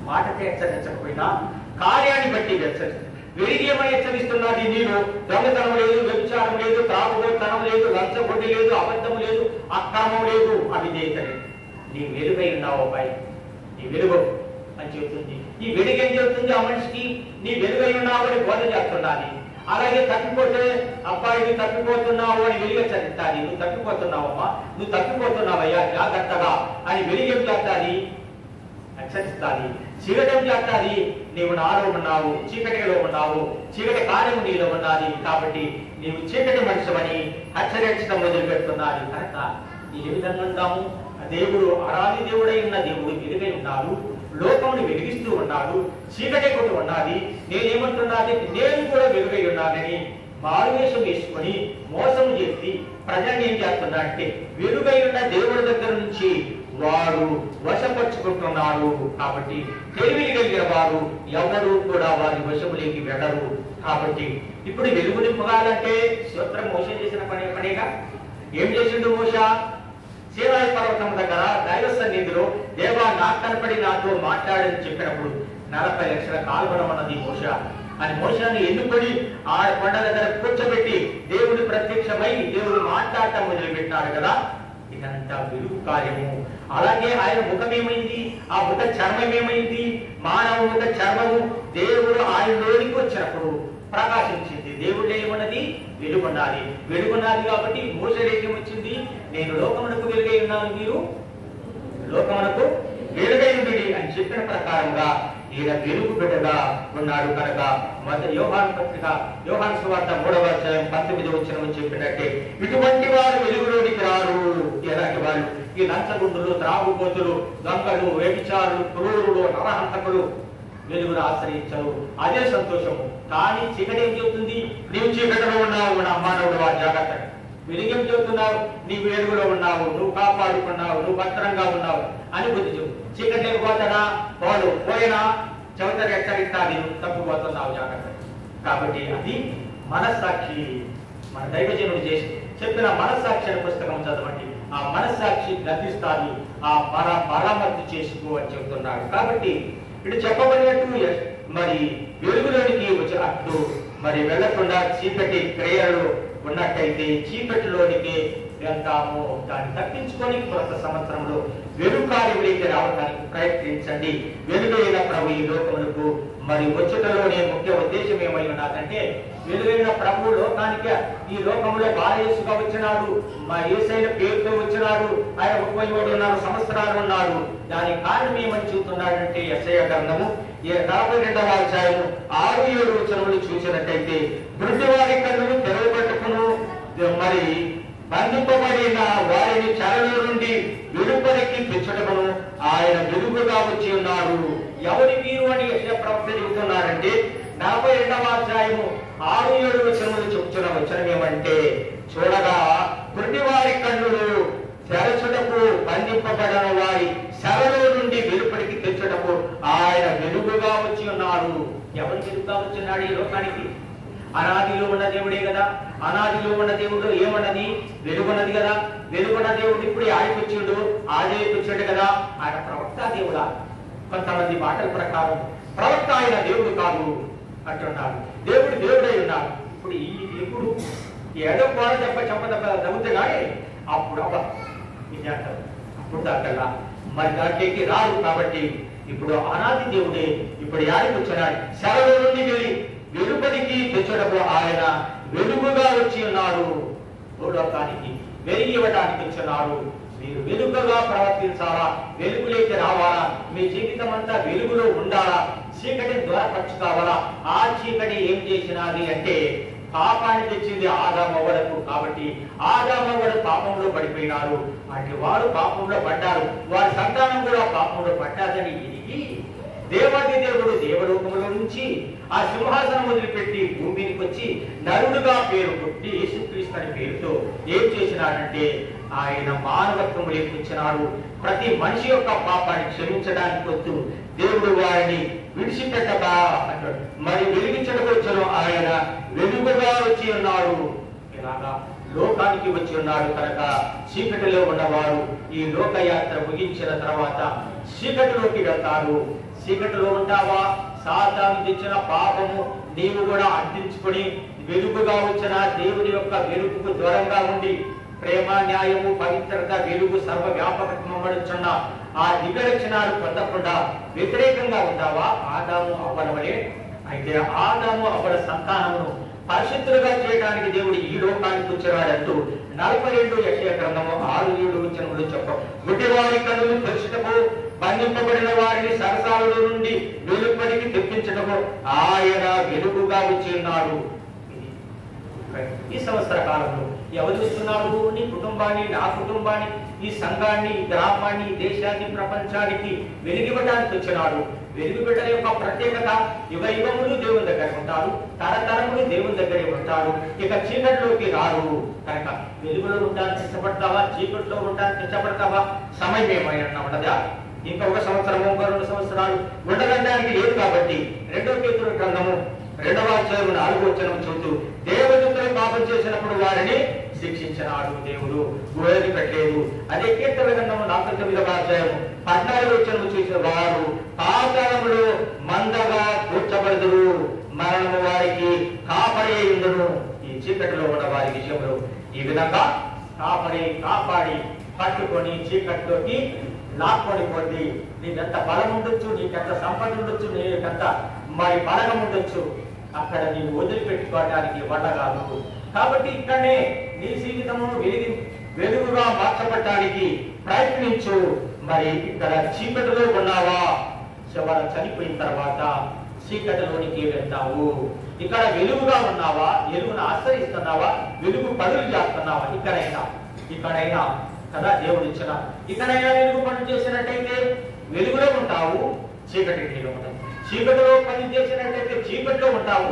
మాటకి హెచ్చరించకపోయినా కార్యాన్ని బట్టి హెచ్చరిస్తుంది. వెలిగేమని హెచ్చరిస్తున్నది, నీలో దొంగతనం లేదు, వ్యభిచారం లేదు, త్రాగుబోతనం లేదు, లంచగొడ్డి లేదు, అబద్ధం లేదు, అక్రమం లేదు, అవిధేయత లేదు. నీ వెలుగై ఉన్నావు అబ్బాయి, నీ వెలుగు అని చెబుతుంది. ఈ వెలుగు ఏం చెబుతుంది? ఆ మనిషికి నీ వెలుగై ఉన్నావు అని బోధ చేస్తున్నది. అలాగే తప్పిపోతే అబ్బాయి నువ్వు తప్పిపోతున్నావు అని వెలుగు హెచ్చరిస్తాది. నువ్వు తప్పిపోతున్నావమ్మా, నువ్వు తప్పిపోతున్నావయ్యా, జాగ్రత్తగా అని వెలుగు ఏం చేస్తాది? హెచ్చరిస్తాది. చీకటం చేస్తాది, నీవు నాలో ఉన్నావు, చీకటిలో ఉన్నావు, చీకటి కార్యము నీలో ఉన్నది, కాబట్టి నీవు చీకటి మనిషివని హెచ్చరించడం మొదలు పెడుతున్నది. కనుక ఏ విధంగా ఉంటాము? దేవుడు ఆరాధి దేవుడై ఉన్న దేవుడు వెలుగై ఉన్నాడు, లోకమును వెలిగిస్తూ ఉన్నాడు, చీకటి కూడా ఉన్నది. నేనేమంటున్నది, నేను కూడా వెలుగై ఉన్నానని మారువేషం వేసుకొని మోసం చేసి ప్రజల్ని ఏం చేస్తున్నా అంటే వెలుగై ఉన్న దేవుడి దగ్గర నుంచి వారు వశపరుచుకుంటున్నారు. కాబట్టి తెలివిని కలిగిన వారు ఎవరు కూడా వారి వశములోకి వెళ్ళరు. కాబట్టి ఇప్పుడు వెలుగు నింపగాలంటే స్తోత్రం మోస చేసిన పనేగా. ఏం చేసిండు మోస? సీనాయి పర్వతం దగ్గర దైవ సన్నిధిలో దేవా నాకు కనపడి నాతో మాట్లాడని చెప్పినప్పుడు 40 లక్షల కాల్వడం అన్నది మోస అని మోసాన్ని ఎన్నుకొని ఆ కొండ దగ్గర కూర్చోబెట్టి దేవుడు ప్రత్యక్షమై దేవుడు మాట్లాడటం మొదలుపెట్టినాడు కదా. ఇదంతా వెలుగు కార్యము. అలాగే ఆయన ముఖం ఏమైంది? ఆ ముఖ చర్మం ఏమైంది? మానవ ముఖ చర్మము దేవుడు ఆయనలోనికి వచ్చినప్పుడు ప్రకాశించింది. దేవుడు ఏమన్నది? వెలుగున్నది. వెలుగున్నది కాబట్టి మోసరేఖం వచ్చింది, నేను లోకమునకు వెలుగై ఉన్నాను, మీరు లోకమునకు వెలుగై ఉండి అని చెప్పిన ప్రకారంగా ఈయన వెలుగు బిడ్డగా ఉన్నాడు. కనుక మొదటి యోహాను పత్రిక యోహాను సువార్త 3వ అధ్యాయం 19వ వచనం చెప్పినట్టే ఇటువంటి వారు వెలుగులోనికి రారు. ఎలాంటి వాళ్ళు? ఈ లంచగుండులు, త్రాగుబోతులు, దొంగలు, వ్యభిచారులు, క్రూరులు, నరహంతకులు వెలుగును ఆశ్రయించరు. అదే సంతోషము. కానీ చీకటి ఏం చెబుతుంది? నీవు చీకటిలో ఉన్నావు నా మానవుడు, ఆ జాగ్రత్త. వెలుగేం చెబుతున్నావు? నీవు వెలుగులో ఉన్నావు, నువ్వు కాపాడుకున్నావు, నువ్వు భద్రంగా ఉన్నావు అని బుద్ధి చెప్పు. చీకటి పోతాడా? వాడు పోయినా చవితరి హెచ్చరిస్తాది, నువ్వు తప్పిపోతున్నావు, జాగ్రత్త. కాబట్టి అది మనస్సాక్షి. మన దైవజనుడు చేసి చెప్పిన మనస్సాక్షి అనే పుస్తకం చదవండి. ఆ మనస్సాక్షి గర్దిస్తాది, ఆ పరామర్శ చేసుకో అని చెబుతున్నాడు. కాబట్టి ఇటు చెప్పబడినట్టు మరి వెలుగులోనికి వచ్చినట్టు మరి వెళ్లకుండా చీకటి క్రియలు ఉన్నట్టయితే చీకటిలోనికి వెళ్తాము. దాన్ని తప్పించుకొని కొత్త సంవత్సరంలో వెలుగు కార్యములకి రావడానికి ప్రయత్నించండి. వెలుగైన ప్రభు ఈ లోకములకు మరి వచ్చటలోనే ముఖ్య ఉద్దేశం ఏమై ఉన్నదంటే వెలుగైన ప్రభు లోకానికి ఈ లోకంలో బాలయేసుగా వచ్చినాడు, మా యేసైన పేరుతో వచ్చినాడు, ఆయన 33 సంవత్సరాలు ఉన్నాడు. దానికి కారణం ఏమని చెబుతున్నాడంటే యెషయా గ్రంథము 42వ అధ్యాయము 6-7 వచనములు చూసినట్టయితే గుడ్డివారి కన్నులు తెరవబట్టుకును, మరి బంధింపబడిన వారిని చెరలో నుండి వెలుపలికి తెచ్చుటకును ఆయన వెలుగుగా వచ్చి ఉన్నాడు. ఎవరి వీరు అని యెషయా ప్రవక్త చెబుతున్నారంటే 42వ అధ్యాయము 6-7 వచనములు చెబుతున్న వచనం ఏమంటే చూడగా గుడ్డివారి కన్నులు తెరచుటకు, బంధింపబడిన వారి శరలో నుండి వెలుపలికి తెచ్చుటకు ఆయన వెలుగుగా వచ్చి ఉన్నాడు. ఎవరు వెలుగుగా వచ్చిన్నాడు ఈ లోకానికి? అనాదిలో ఉన్న దేవుడే కదా. అనాదిలో ఉన్న దేవుడు ఏమన్నది? వెలుగున్నది కదా. వెలుగున్న దేవుడు ఇప్పుడు ఆడికి వచ్చిండు, ఆదికి వచ్చాడు కదా. ఆయన ప్రవక్త దేవుడా? కొంతమంది మాటల ప్రకారం ప్రవక్త ఆయన దేవుడు కాదు అంటున్నాడు. దేవుడు దేవుడై ఉన్నాడు. ఇప్పుడు ఇప్పుడు ఏదో కూడా చెప్ప తగ్గుతే కానీ అప్పుడు విద్యార్థులు అప్పుడు దాకల్లా మరి దానికి రాదు. కాబట్టి ఇప్పుడు అనాది దేవుడే ఇప్పుడు యాడికి వచ్చినాడు? శరలో నుండి వెళ్ళి వెలుపలికి తెచ్చడము ఆయన వెలుగుగా వచ్చి ఉన్నాడు. భూలోకానికి వెలుగు ఇవ్వడానికి వచ్చినాడు. మీరు వెలుగుగా ప్రవర్తించాలా, వెలుగులోకి రావాలా, మీ జీవితం అంతా వెలుగులో ఉండాలా, చీకటిని దూరపరచుకోవాలా. ఆ చీకటి ఏం చేసినది అంటే పాపాన్ని తెచ్చింది ఆదామవ్వడకు. కాబట్టి ఆదామవ్వడు పాపంలో పడిపోయినారు, అంటే వారు పాపంలో పడ్డారు, వారి సంతానం కూడా పాపంలో పడ్డాదని ఎరిగి దేవాది దేవుడు దేవలోకములో నుంచి ఆ సింహాసనం వదిలిపెట్టి భూమికి వచ్చి నరుడుగా పేరు పుట్టి యేసుక్రీస్తు అనే పేరుతో ఏం చేసినాడంటే ఆయన మానవత్వం లేకొచ్చినాడు. ప్రతి మనిషి యొక్క పాపాన్ని క్షమించడానికి వస్తూ దేవుడు వారిని విడిచిపెట్టగా అంటాడు. మరి వెలిగించడానికి వచ్చాను ఆయన వెలుగుగా వచ్చి ఉన్నాడు. ఇలాగా లోకానికి వచ్చి ఉన్నాడు కనుక చీకటిలో ఉన్నవారు ఈ లోకయాత్ర ముగించిన తర్వాత చీకటిలోకి వెళ్తారు. చీకటిలో ఉంటావా? సాతాను తెచ్చిన పాపము నీవు కూడా అంటించుకొని వెలుగుగా వచ్చిన దేవుని యొక్క వెలుగుకు దూరంగా ఉండి ప్రేమ, న్యాయము, పవిత్రత, వెలుగు, సర్వ వ్యాపకమడుచున్న ఆ దివ్య లక్షణాలు పొందకుండా వ్యతిరేకంగా ఉంటావా? ఆదాము అవ్వల వలె. అయితే ఆదాము అవ్వల సంతానమును పరిశుద్ధులుగా చేయడానికి దేవుడు ఈ లోకానికి వచ్చాడంటూ 42 యెషయా గ్రంథము 6-7 వచనములు చెప్పు. గుడ్డివారి కన్నులు తెరుచుటకు, బంధింపబడిన వారిని సరసాలలో నుండి వెలుపలికి తెప్పించటకు ఆయన వెలుగుగా వచ్చి ఉన్నాడు. ఈ సంవత్సర కాలంలో ఎవరు చూస్తున్నాడు? నీ కుటుంబాన్ని, నా కుటుంబాన్ని, ఈ సంఘాన్ని, ఈ గ్రామాన్ని, ఈ దేశాన్ని, ప్రపంచానికి వెలిగివ్వడానికి వచ్చినాడు. వెలుగు బిడ్డల యొక్క ప్రత్యేకత యుగ యుగములు దేవుని దగ్గర ఉంటారు, తరతరములు దేవుని దగ్గరే ఉంటారు. ఇక చీకటిలోకి రారు. కనుక వెలుగులో ఉండడానికి ఇష్టపడతావా? చీకటిలో ఉండడానికి ఇష్టపడతావా? సమయం ఏమైనా ఉండదా? ఇంకా 1 సంవత్సరం, 2 సంవత్సరాలు ఉండగలడానికి లేదు. కాబట్టి 2 పేతురు గ్రంథము 2వ అధ్యాయం 4వ వచనం చూస్తూ దేవదూతలు పాపం చేసినప్పుడు వారిని శిక్షించినాడు దేవుడు, గోడని పెట్టలేదు. అదే కీర్తన గ్రంథము 49వ అధ్యాయం 14వ వచనం చూసిన వారు పాతాళములో మందగా కూర్చబడుదురు, మరణము వారికి కాపాడే ఉండును. ఈ చీకటిలో ఉన్న వారి విషయంలో ఈ విధంగా కాపాడి పట్టుకొని చీకటిలోకి లాక్కొని పొంది నీకెంత బలం ఉండొచ్చు, నీకెంత సంపద ఉండొచ్చు, నీకెంత మరి బలగం ఉండొచ్చు, అక్కడ నీవు వదిలిపెట్టుకోవడానికి వడగాదు. కాబట్టి ఇక్కడనే నీ జీవితము వెలుగుగా మార్చబడటానికి ప్రయత్నించు. మరి ఇక్కడ చీకటిలో ఉన్నావా? చివర చనిపోయిన తర్వాత చీకటిలోనికి వెళ్తావు. ఇక్కడ వెలుగుగా ఉన్నావా? వెలుగును ఆశ్రయిస్తున్నావా? వెలుగు పనులు చేస్తున్నావా? ఇక్కడైనా కదా దేవుడు ఇచ్చిన. ఇక్కడైనా వెలుగు పనులు చేసినట్టయితే వెలుగులో ఉంటావు, చీకటిలో ఉంటావు. చీకటిలో పని చేసినట్టయితే చీకటిలో ఉంటావు,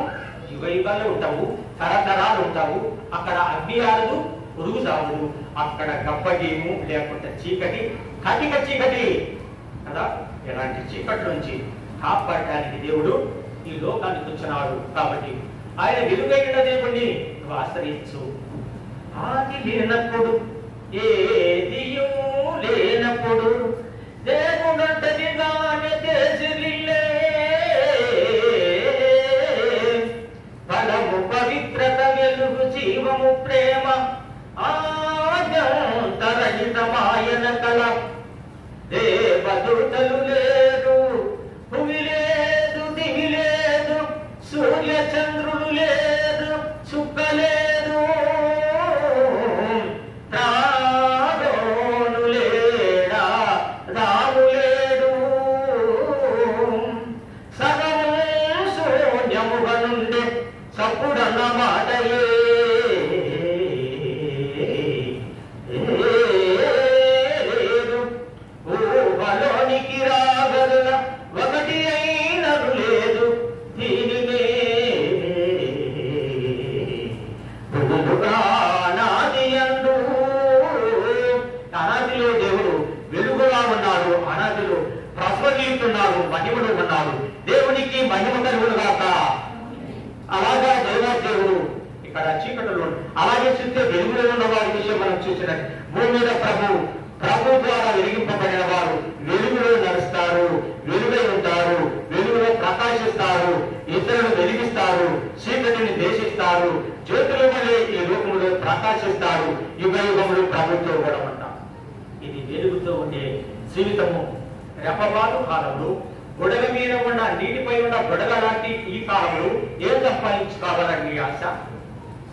యుగయుగాల్లో ఉంటావు, తరతరాలు ఉంటావు. అక్కడ అగ్ని ఆడదు, పురుగు సాగుదు. అక్కడ గబ్బగేము లేకుంటే చీకటి, కటిక చీకటి కదా. ఎలాంటి చీకటి నుంచి కాపాడటానికి దేవుడు ఈ లోకానికి వచ్చినాడు. కాబట్టి ఆయన వెలుగైన దేవుణ్ణి నువ్వు ఆశ్రయించు. ఆది లేనప్పుడు, ఏదియూ లేనప్పుడు దేవుడంటదిగానే దేశిల్లే బలము, పవిత్రత, వెలుగు, జీవము, ప్రేమ, ఆయంతరహితమాయన కల. దేవదూతలు లేరు, భూమి లేదు, దివి లేదు, సూర్య చంద్రులు లేదు, చుక్క లేదు, రాను లేడా, రాను లేడు, సగము శూన్యముగా నుండి సప్పుడన్న మాటయే లేదు. ఊహలోనికి రాగల ఒకటి అయినను లేదు, దీనినే అనాదిలో దేవుడు వెలుగుగా ఉన్నాడు, అనాదిలో ప్రస్వగిస్తున్నాడు, మహిమలు ఉన్నాడు. దేవునికి మహిమ కలుగును గాక. అలాగా దేవుడు ఇక్కడ చీకటిలో, అలాగే చూస్తే వెలుగులో ఉన్న వారి విషయం మనం చూసినట్టు భూమి మీద ప్రభు ద్వారా వెలిగింపబడిన వారు వెలుగులో నడుస్తారు, వెలుగై ఉంటారు, వెలుగులో ప్రకాశిస్తారు, ఇతరులను వెలిగిస్తారు, చీకటిని దేశిస్తారు, జ్యోతుల వలె ఈ లోకములో ప్రకాశిస్తారు. యుగ యుగములు ప్రభుత్వం కూడా ఉంటారు. ఇది వెలుగుతో ఉండే జీవితము. రెప్పపాటు కాలంలో గొడవ మీద ఉన్న నీటిపై ఉన్న గొడవ లాంటి ఈ కాలంలో ఏం సంపాదించుకోవాలని ఆశ?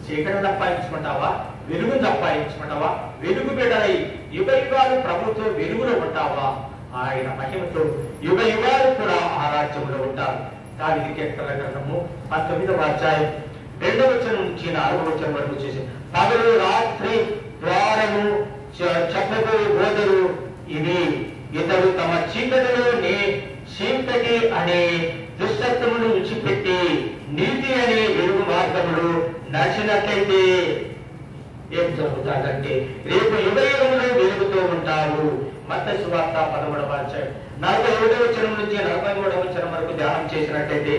చీకటి సంపాదించుకుంటావా? వెలుగు సంపాదించుకుంటావా? వెలుగు బిడ్డలై యుగ యుగాలు ప్రభుత్వం వెలుగులో ఉంటావా? ఆయన మహిమతో యుగ యుగాలు కూడా ఆ రాజ్యంలో ఉంటారు. దానికి కీర్తన గ్రంథము 19వ అధ్యాయం 2వ వచనం నుంచి 4వ వచనం వరకు చేసి పగలు రాత్రి ద్వారము చెప్పబోయే బోధలు ఇవి. ఇతడు తమ చీకటిలోని చీకటి అనే దుష్టత్వమును విడిచిపెట్టి నీతి అనే వెలుగు మార్గములు నడిచినట్లయితే ఏం జరుగుతాడంటే రేపు యుగ యుగంలో వెలుగుతూ ఉంటారు. మత్తయి సువార్త 13వ అధ్యాయం 41వ వచనం నుంచి 43వ వచనం వరకు ధ్యానం చేసినట్టయితే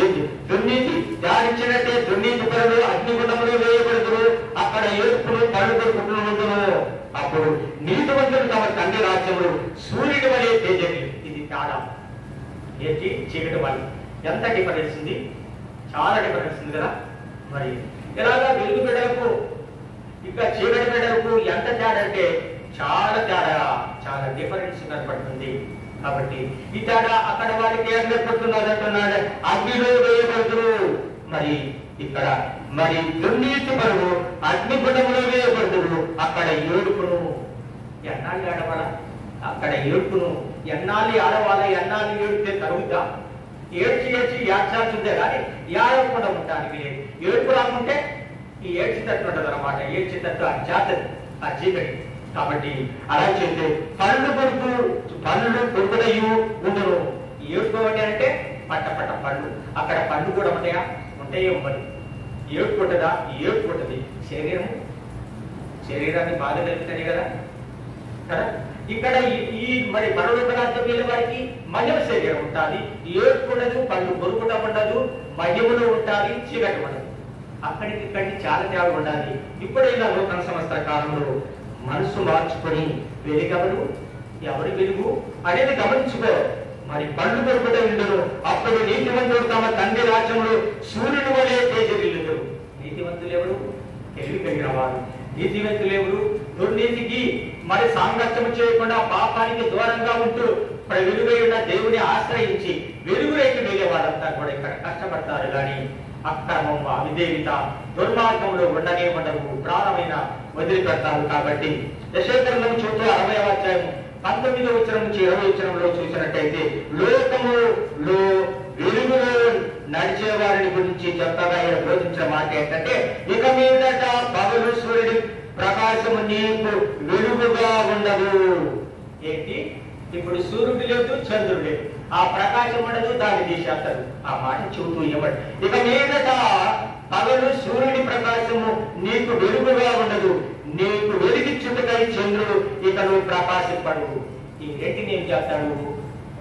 ఏంటి? దుర్నీతి ధ్యానించినట్టే దుర్నీతి పరులు అగ్నిగుండములో వేయబడుదురు, అక్కడ అక్కడ ఏడుపును పళ్ళు దొరుకుతూ ఉండును. అప్పుడు నీతిమంతులు తమ తండ్రి రాజ్యములు సూర్యుడి వలె తేజరి. ఇది తేడా ఏంటి? చీకటి వల్ల ఎంత డిఫరెన్స్ ఉంది, చాలా డిఫరెన్స్ ఉంది కదా. మరి ఇలాగా వెలుగు బిడ్డలకు ఇంకా చీకటి బిడ్డలకు ఎంత తేడా అంటే చాలా తేడా, చాలా డిఫరెన్స్ కనపడుతుంది. కాబట్టి ఈ తేడా అక్కడ వారికి ఏం ఏర్పడుతున్నది అంటున్నాడు, అగ్నిలో వేయబడుతురు. మరి ఇక్కడ మరి దుర్నీతి పరువు అగ్నిగుండములో వేయబడుతురు. అక్కడ ఏడుపును. ఎన్నాళ్ళు ఆడవాలా? అక్కడ ఏడుపును. ఎన్నాళ్ళు ఆడవాళ్ళ? ఎన్నాళ్ళు ఏడితే తరుగుతా? ఏడ్చి ఏడ్చి ఏడ్చాల్సిందే కానీ ఏడవకుండా ఉండడానికి లేదు. ఏడుపు రాకుంటే ఈ ఏడ్చినట్టు ఉంటుంది అన్నమాట. ఏడ్చినట్టు ఆ జాతర, ఆ చీకటి. కాబట్టి అలా చేస్తే పళ్ళు పొరుగుదయ్యు ఉండును. ఏడుకోవటి అంటే పట్ట పట్ట పళ్ళు. అక్కడ పళ్ళు కూడా ఉంటాయా? ఉంటాయే. మరి ఏడుకుంటుందా? ఏడుకుంటుంది. శరీరాన్ని బాధ కలుగుతాయి కదా కదా. ఇక్కడ ఈ మరి పరలోక రాజ్యం వెళ్ళే వారికి మహిమ శరీరం ఉంటుంది, ఏడుకుండదు, పళ్ళు పొరుగుట ఉండదు, మహిమలో ఉంటుంది, చీకటి ఉండదు. అక్కడికి ఇక్కడికి చాలా తేడా ఉండాలి. ఇప్పుడైనా నూతన సంవత్సర కాలంలో మనసు మార్చుకొని వెలుగెవరు, ఎవరు వెలుగు అనేది గమనించుకో. మరి పళ్ళు పొరుగుట ఉండరు. అప్పుడు నీతివంతుడు తమ తండ్రి రాజ్యంలో సూర్యుని వలె తేజరిల్లుతారు. నీతివంతులు ఎవరు? తెలివి కలిగిన వారు. నీతివంతులు ఎవరు? దుర్నీతికి మరి సాంగత్యం చేయకుండా పాపానికి దూరంగా ఉంటూ వెలుగై ఉన్న దేవుని ఆశ్రయించి వెలుగులోకి వెళ్ళే వాళ్ళంతా కూడా ఇక్కడ కష్టపడతారు. కానీ అక్రమం, అవిధేయత, దుర్మార్గంలో ఉండనే ఉండవు, ప్రాణమైన వదిలిపెడతారు. కాబట్టి యెషయా చూస్తూ 60వ అధ్యాయం 19వ వచనం నుంచి 20వ వచనంలో చూసినట్టయితే లోకములో వెలుగులో నడిచే వారిని గురించి చెప్పగా ఆయన బోధించిన మాట ఏంటంటే, ఇక మీదట పగలు సూర్యుడి ప్రకాశము నీకు వెలుగుగా ఉండదు. ఏంటి? ఇప్పుడు సూర్యుడు లేదు, చంద్రుడు లేదు, ఆ ప్రకాశం ఉండదు, దాన్ని తీసేస్తారు. ఆ మాట చెబుతూ ఇవ్వడు. ఇక మీదట పగలు సూర్యుడి ప్రకాశము నీకు వెలుగుగా ఉండదు, నీకు వెలిగించుటకై చంద్రుడు ఇక నువ్వు ప్రకాశింపడు. ఈ రెంటిని ఏం చేస్తాడు?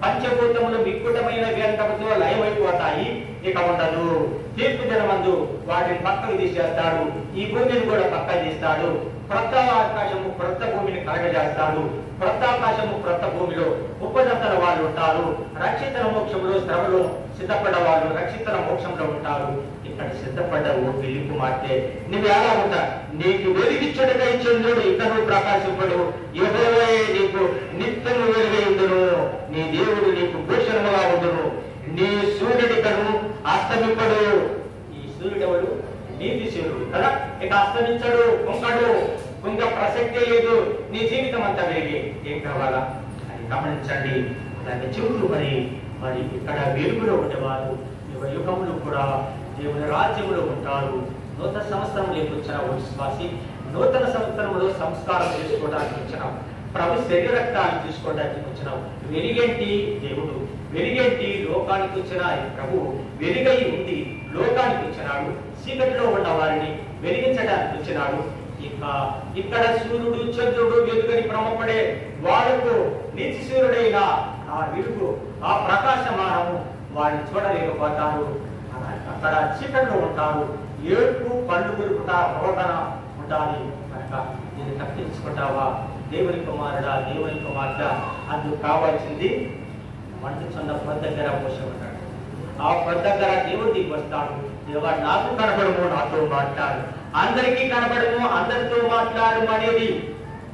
పంచభూతములు వికృతమైన వ్యర్థముతో లయమైపోతాయి, ఇక ఉండదు. తీర్పు దినమందు వాటిని పక్కకు తీసేస్తాడు, ఈ భూమిని కూడా పక్కకు తీస్తాడు. క్రొత్త ఆకాశము క్రొత్త భూమిని కలగజేస్తాడు. క్రొత్త ఆకాశము క్రొత్త భూమిలో ఉపదంతల వాళ్ళు ఉంటారు. రక్షిత మోక్షంలో శ్రమలో సిద్ధపడ్డ వాళ్ళు రక్షిత మోక్షంలో ఉంటారు. ఇక్కడ సిద్ధపడ్డవు పెళ్లి కుమార్తె, నువ్వు ఎలా ఉంటా? నీకు వెలిగించుటకై చంద్రుడు ఇతను ప్రకాశింపడు, యెహోవా నీకు నిత్యము వెలుగై ఉండును, నీ దేవుడు నీకు భూషణముగా ఉండును, నీ సూర్యుడి కను అస్తమింపడు. ఈ సూర్యుడెవడు? నీతి సూర్యుడు కదా. ఇక అస్తమించడు, కుంకడు, కుంక ప్రసక్తే లేదు. నీ జీవితం అంతా వెలిగి ఏం కావాలా అని గమనించండి. దాన్ని చెవులు మరి ఇక్కడ వెలుగులో ఉండేవారు యుగములు కూడా దేవుని రాజ్యములో ఉంటారు. నూతన సంవత్సరంలోకి వచ్చిన విశ్వాసి నూతన సంవత్సరంలో సంస్కారం చేసుకోవడానికి వచ్చినాం. ప్రభు శరీరక్తాన్ని తీసుకోవడానికి వచ్చినాం. వెలిగేంటి? దేవుడు. వెలిగేంటి? లోకానికి వచ్చిన ప్రభు వెలుగై ఉంది, లోకానికి వచ్చినాడు. చీకటిలో ఉన్న వారిని వెలిగించడానికి వచ్చినాడు. ఇక్కడ సూర్యుడు చంద్రుడు వెలుగని భ్రమపడే వాళ్లకు నీతి సూర్యుడైన ఆ వెలుగు, ఆ ప్రకాశమానము వారిని చూడలేకపోతారు. అక్కడ చీకట్లో ఉంటారు. ఏడుపు, పళ్ళు కొరుకుతా, రోదన ఉండాలి. కనుక దీన్ని తప్పించుకుంటావా? దేవుని కుమారుడా, దేవుని కుమార్తె, అందుకు కావాల్సింది మండుచున్న పొద్దు దగ్గర పోషమంటాడు. ఆ పొద్దు దగ్గర దేవుడు దిగి వస్తాడు. దేవా నాకు కనపడము, నాతో మాట్లాడు, అందరికీ కనపడము, అందరితో మాట్లాడు అనేది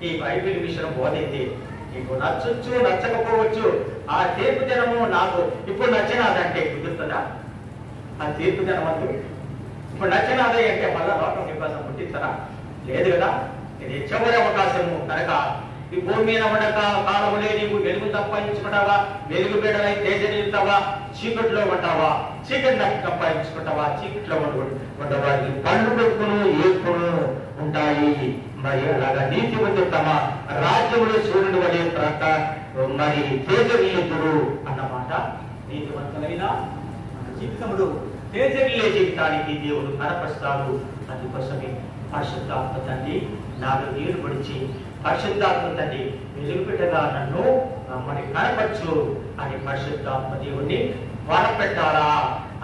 ఈ బైబిల్ విషయం బోధైతే నీకు నచ్చొచ్చు, నచ్చకపోవచ్చు. ఆ తీర్పు దినము నాకు ఇప్పుడు నచ్చినాదంటే కుదురుతుందా? ఆ తీర్పు దినమందు ఇప్పుడు నచ్చినాదే అంటే మళ్ళా లోకం నివాసం పుట్టిస్తారా? లేదు కదా. ఇది చివరి అవకాశము. కనుక ఈ భూమి మీద ఉండక కాలములే నీవు వెలుగు సంపాదించుకుంటావా? వెలుగు బిడ్డలై తేజనిస్తావా? చీకట్లో ఉంటావా? చీకటి సంపాదించుకుంటావా? చీకట్లో ఉండవాడికి పళ్ళు పెట్టుకును, ఏర్పును ఉంటాయి. మరి అలాగా నీతివంతులు తమ రాజ్యములు సూర్యుడు వలె మరి తేజరిల్లుతురు అన్నమాట. నీతివంతులైన మన జీవితంలో తేజరిల్లే జీవితానికి దేవుడు కనపరుస్తాడు. అందుకోసమే పరిశుద్ధాత్మ తండ్రి నాలో నీరు పడిచి, పరిశుద్ధాత్మ తండ్రి వెలుగుపెట్టగా నన్ను మరి కనపరచు అని పరిశుద్ధాత్మ దేవుణ్ణి వరపెట్టాలా.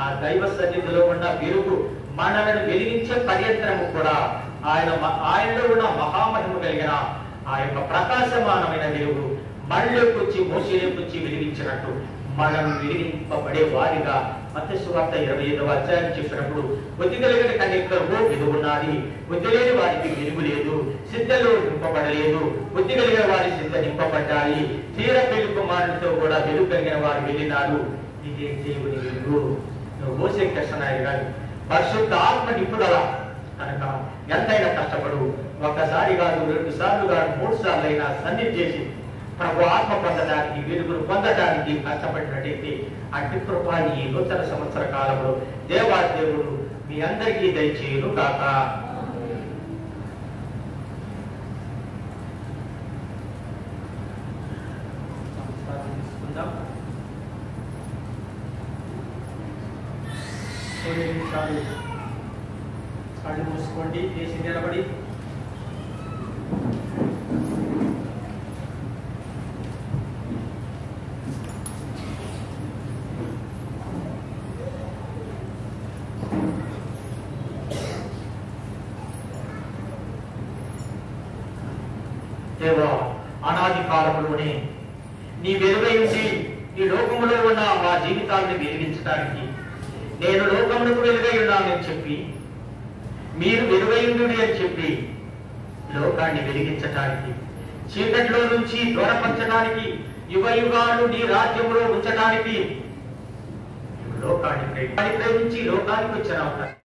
ఆ దైవ సన్నిధిలో ఉన్న వెలుగు మనలను వెలిగించే పర్యంతరము కూడా ఆయనలో ఉన్న మహామహిమ కలిగిన ఆ యొక్క ప్రకాశమానమైన వెలుగు మళ్ళెక్కొచ్చి మోసేలేకొచ్చి వెలిగించినట్టు మనం వెలిగింపబడే వారిగా మత్తయి సువార్త 25వ అధ్యాయం చెప్పినప్పుడు బుద్ధి కలిగిన కన్యకలకు వెలుగున్నది, బుద్ధి లేని వారికి వెలుగు లేదు, సిద్ధలో నింపబడలేదు, బుద్ధి కలిగిన వారి సిద్ధ నింపబడ్డాయి, తీర పెళ్లి కుమారునితో కూడా వెలుగు కలిగిన వారు వెళ్ళినారు. ఇదే దేవుని వెలుగు. నువ్వు మోసే కృష్ణనాయుడు గారు పరిశుద్ధ ఆత్మ నిపుణుల కనుక ఎంతైనా కష్టపడు. ఒక్కసారి కాదు, 2 సార్లు కాదు, 3 సార్లు అయినా సన్నిధి చేసి ప్రభు ఆత్మ పొందడానికి, వెలుగును పొందడానికి కష్టపడినట్టయితే అట్టి కృప ఈ నూతన సంవత్సర కాలంలో దేవాదేవుడు మీ అందరికీ దయచేయును కాక. కళ్ళు మూసుకోండి, చేసి నిలబడి దేవా, అనాది కాలంలోనే నీ వెలుగైంది ఈ లోకములో ఉన్న మా జీవితాలను వెలిగించడానికి నేను లోకములకు వెలుగై ఉన్నానని చెప్పి, మీరు వెలుగైంది అని చెప్పి లోకాన్ని వెలిగించటానికి, చీకటిలో నుంచి దూరపరచడానికి, యుగ యుగాలు నీ రాజ్యంలో ఉంచడానికి లోకాన్ని ప్రేమించి లోకానికి వచ్చిన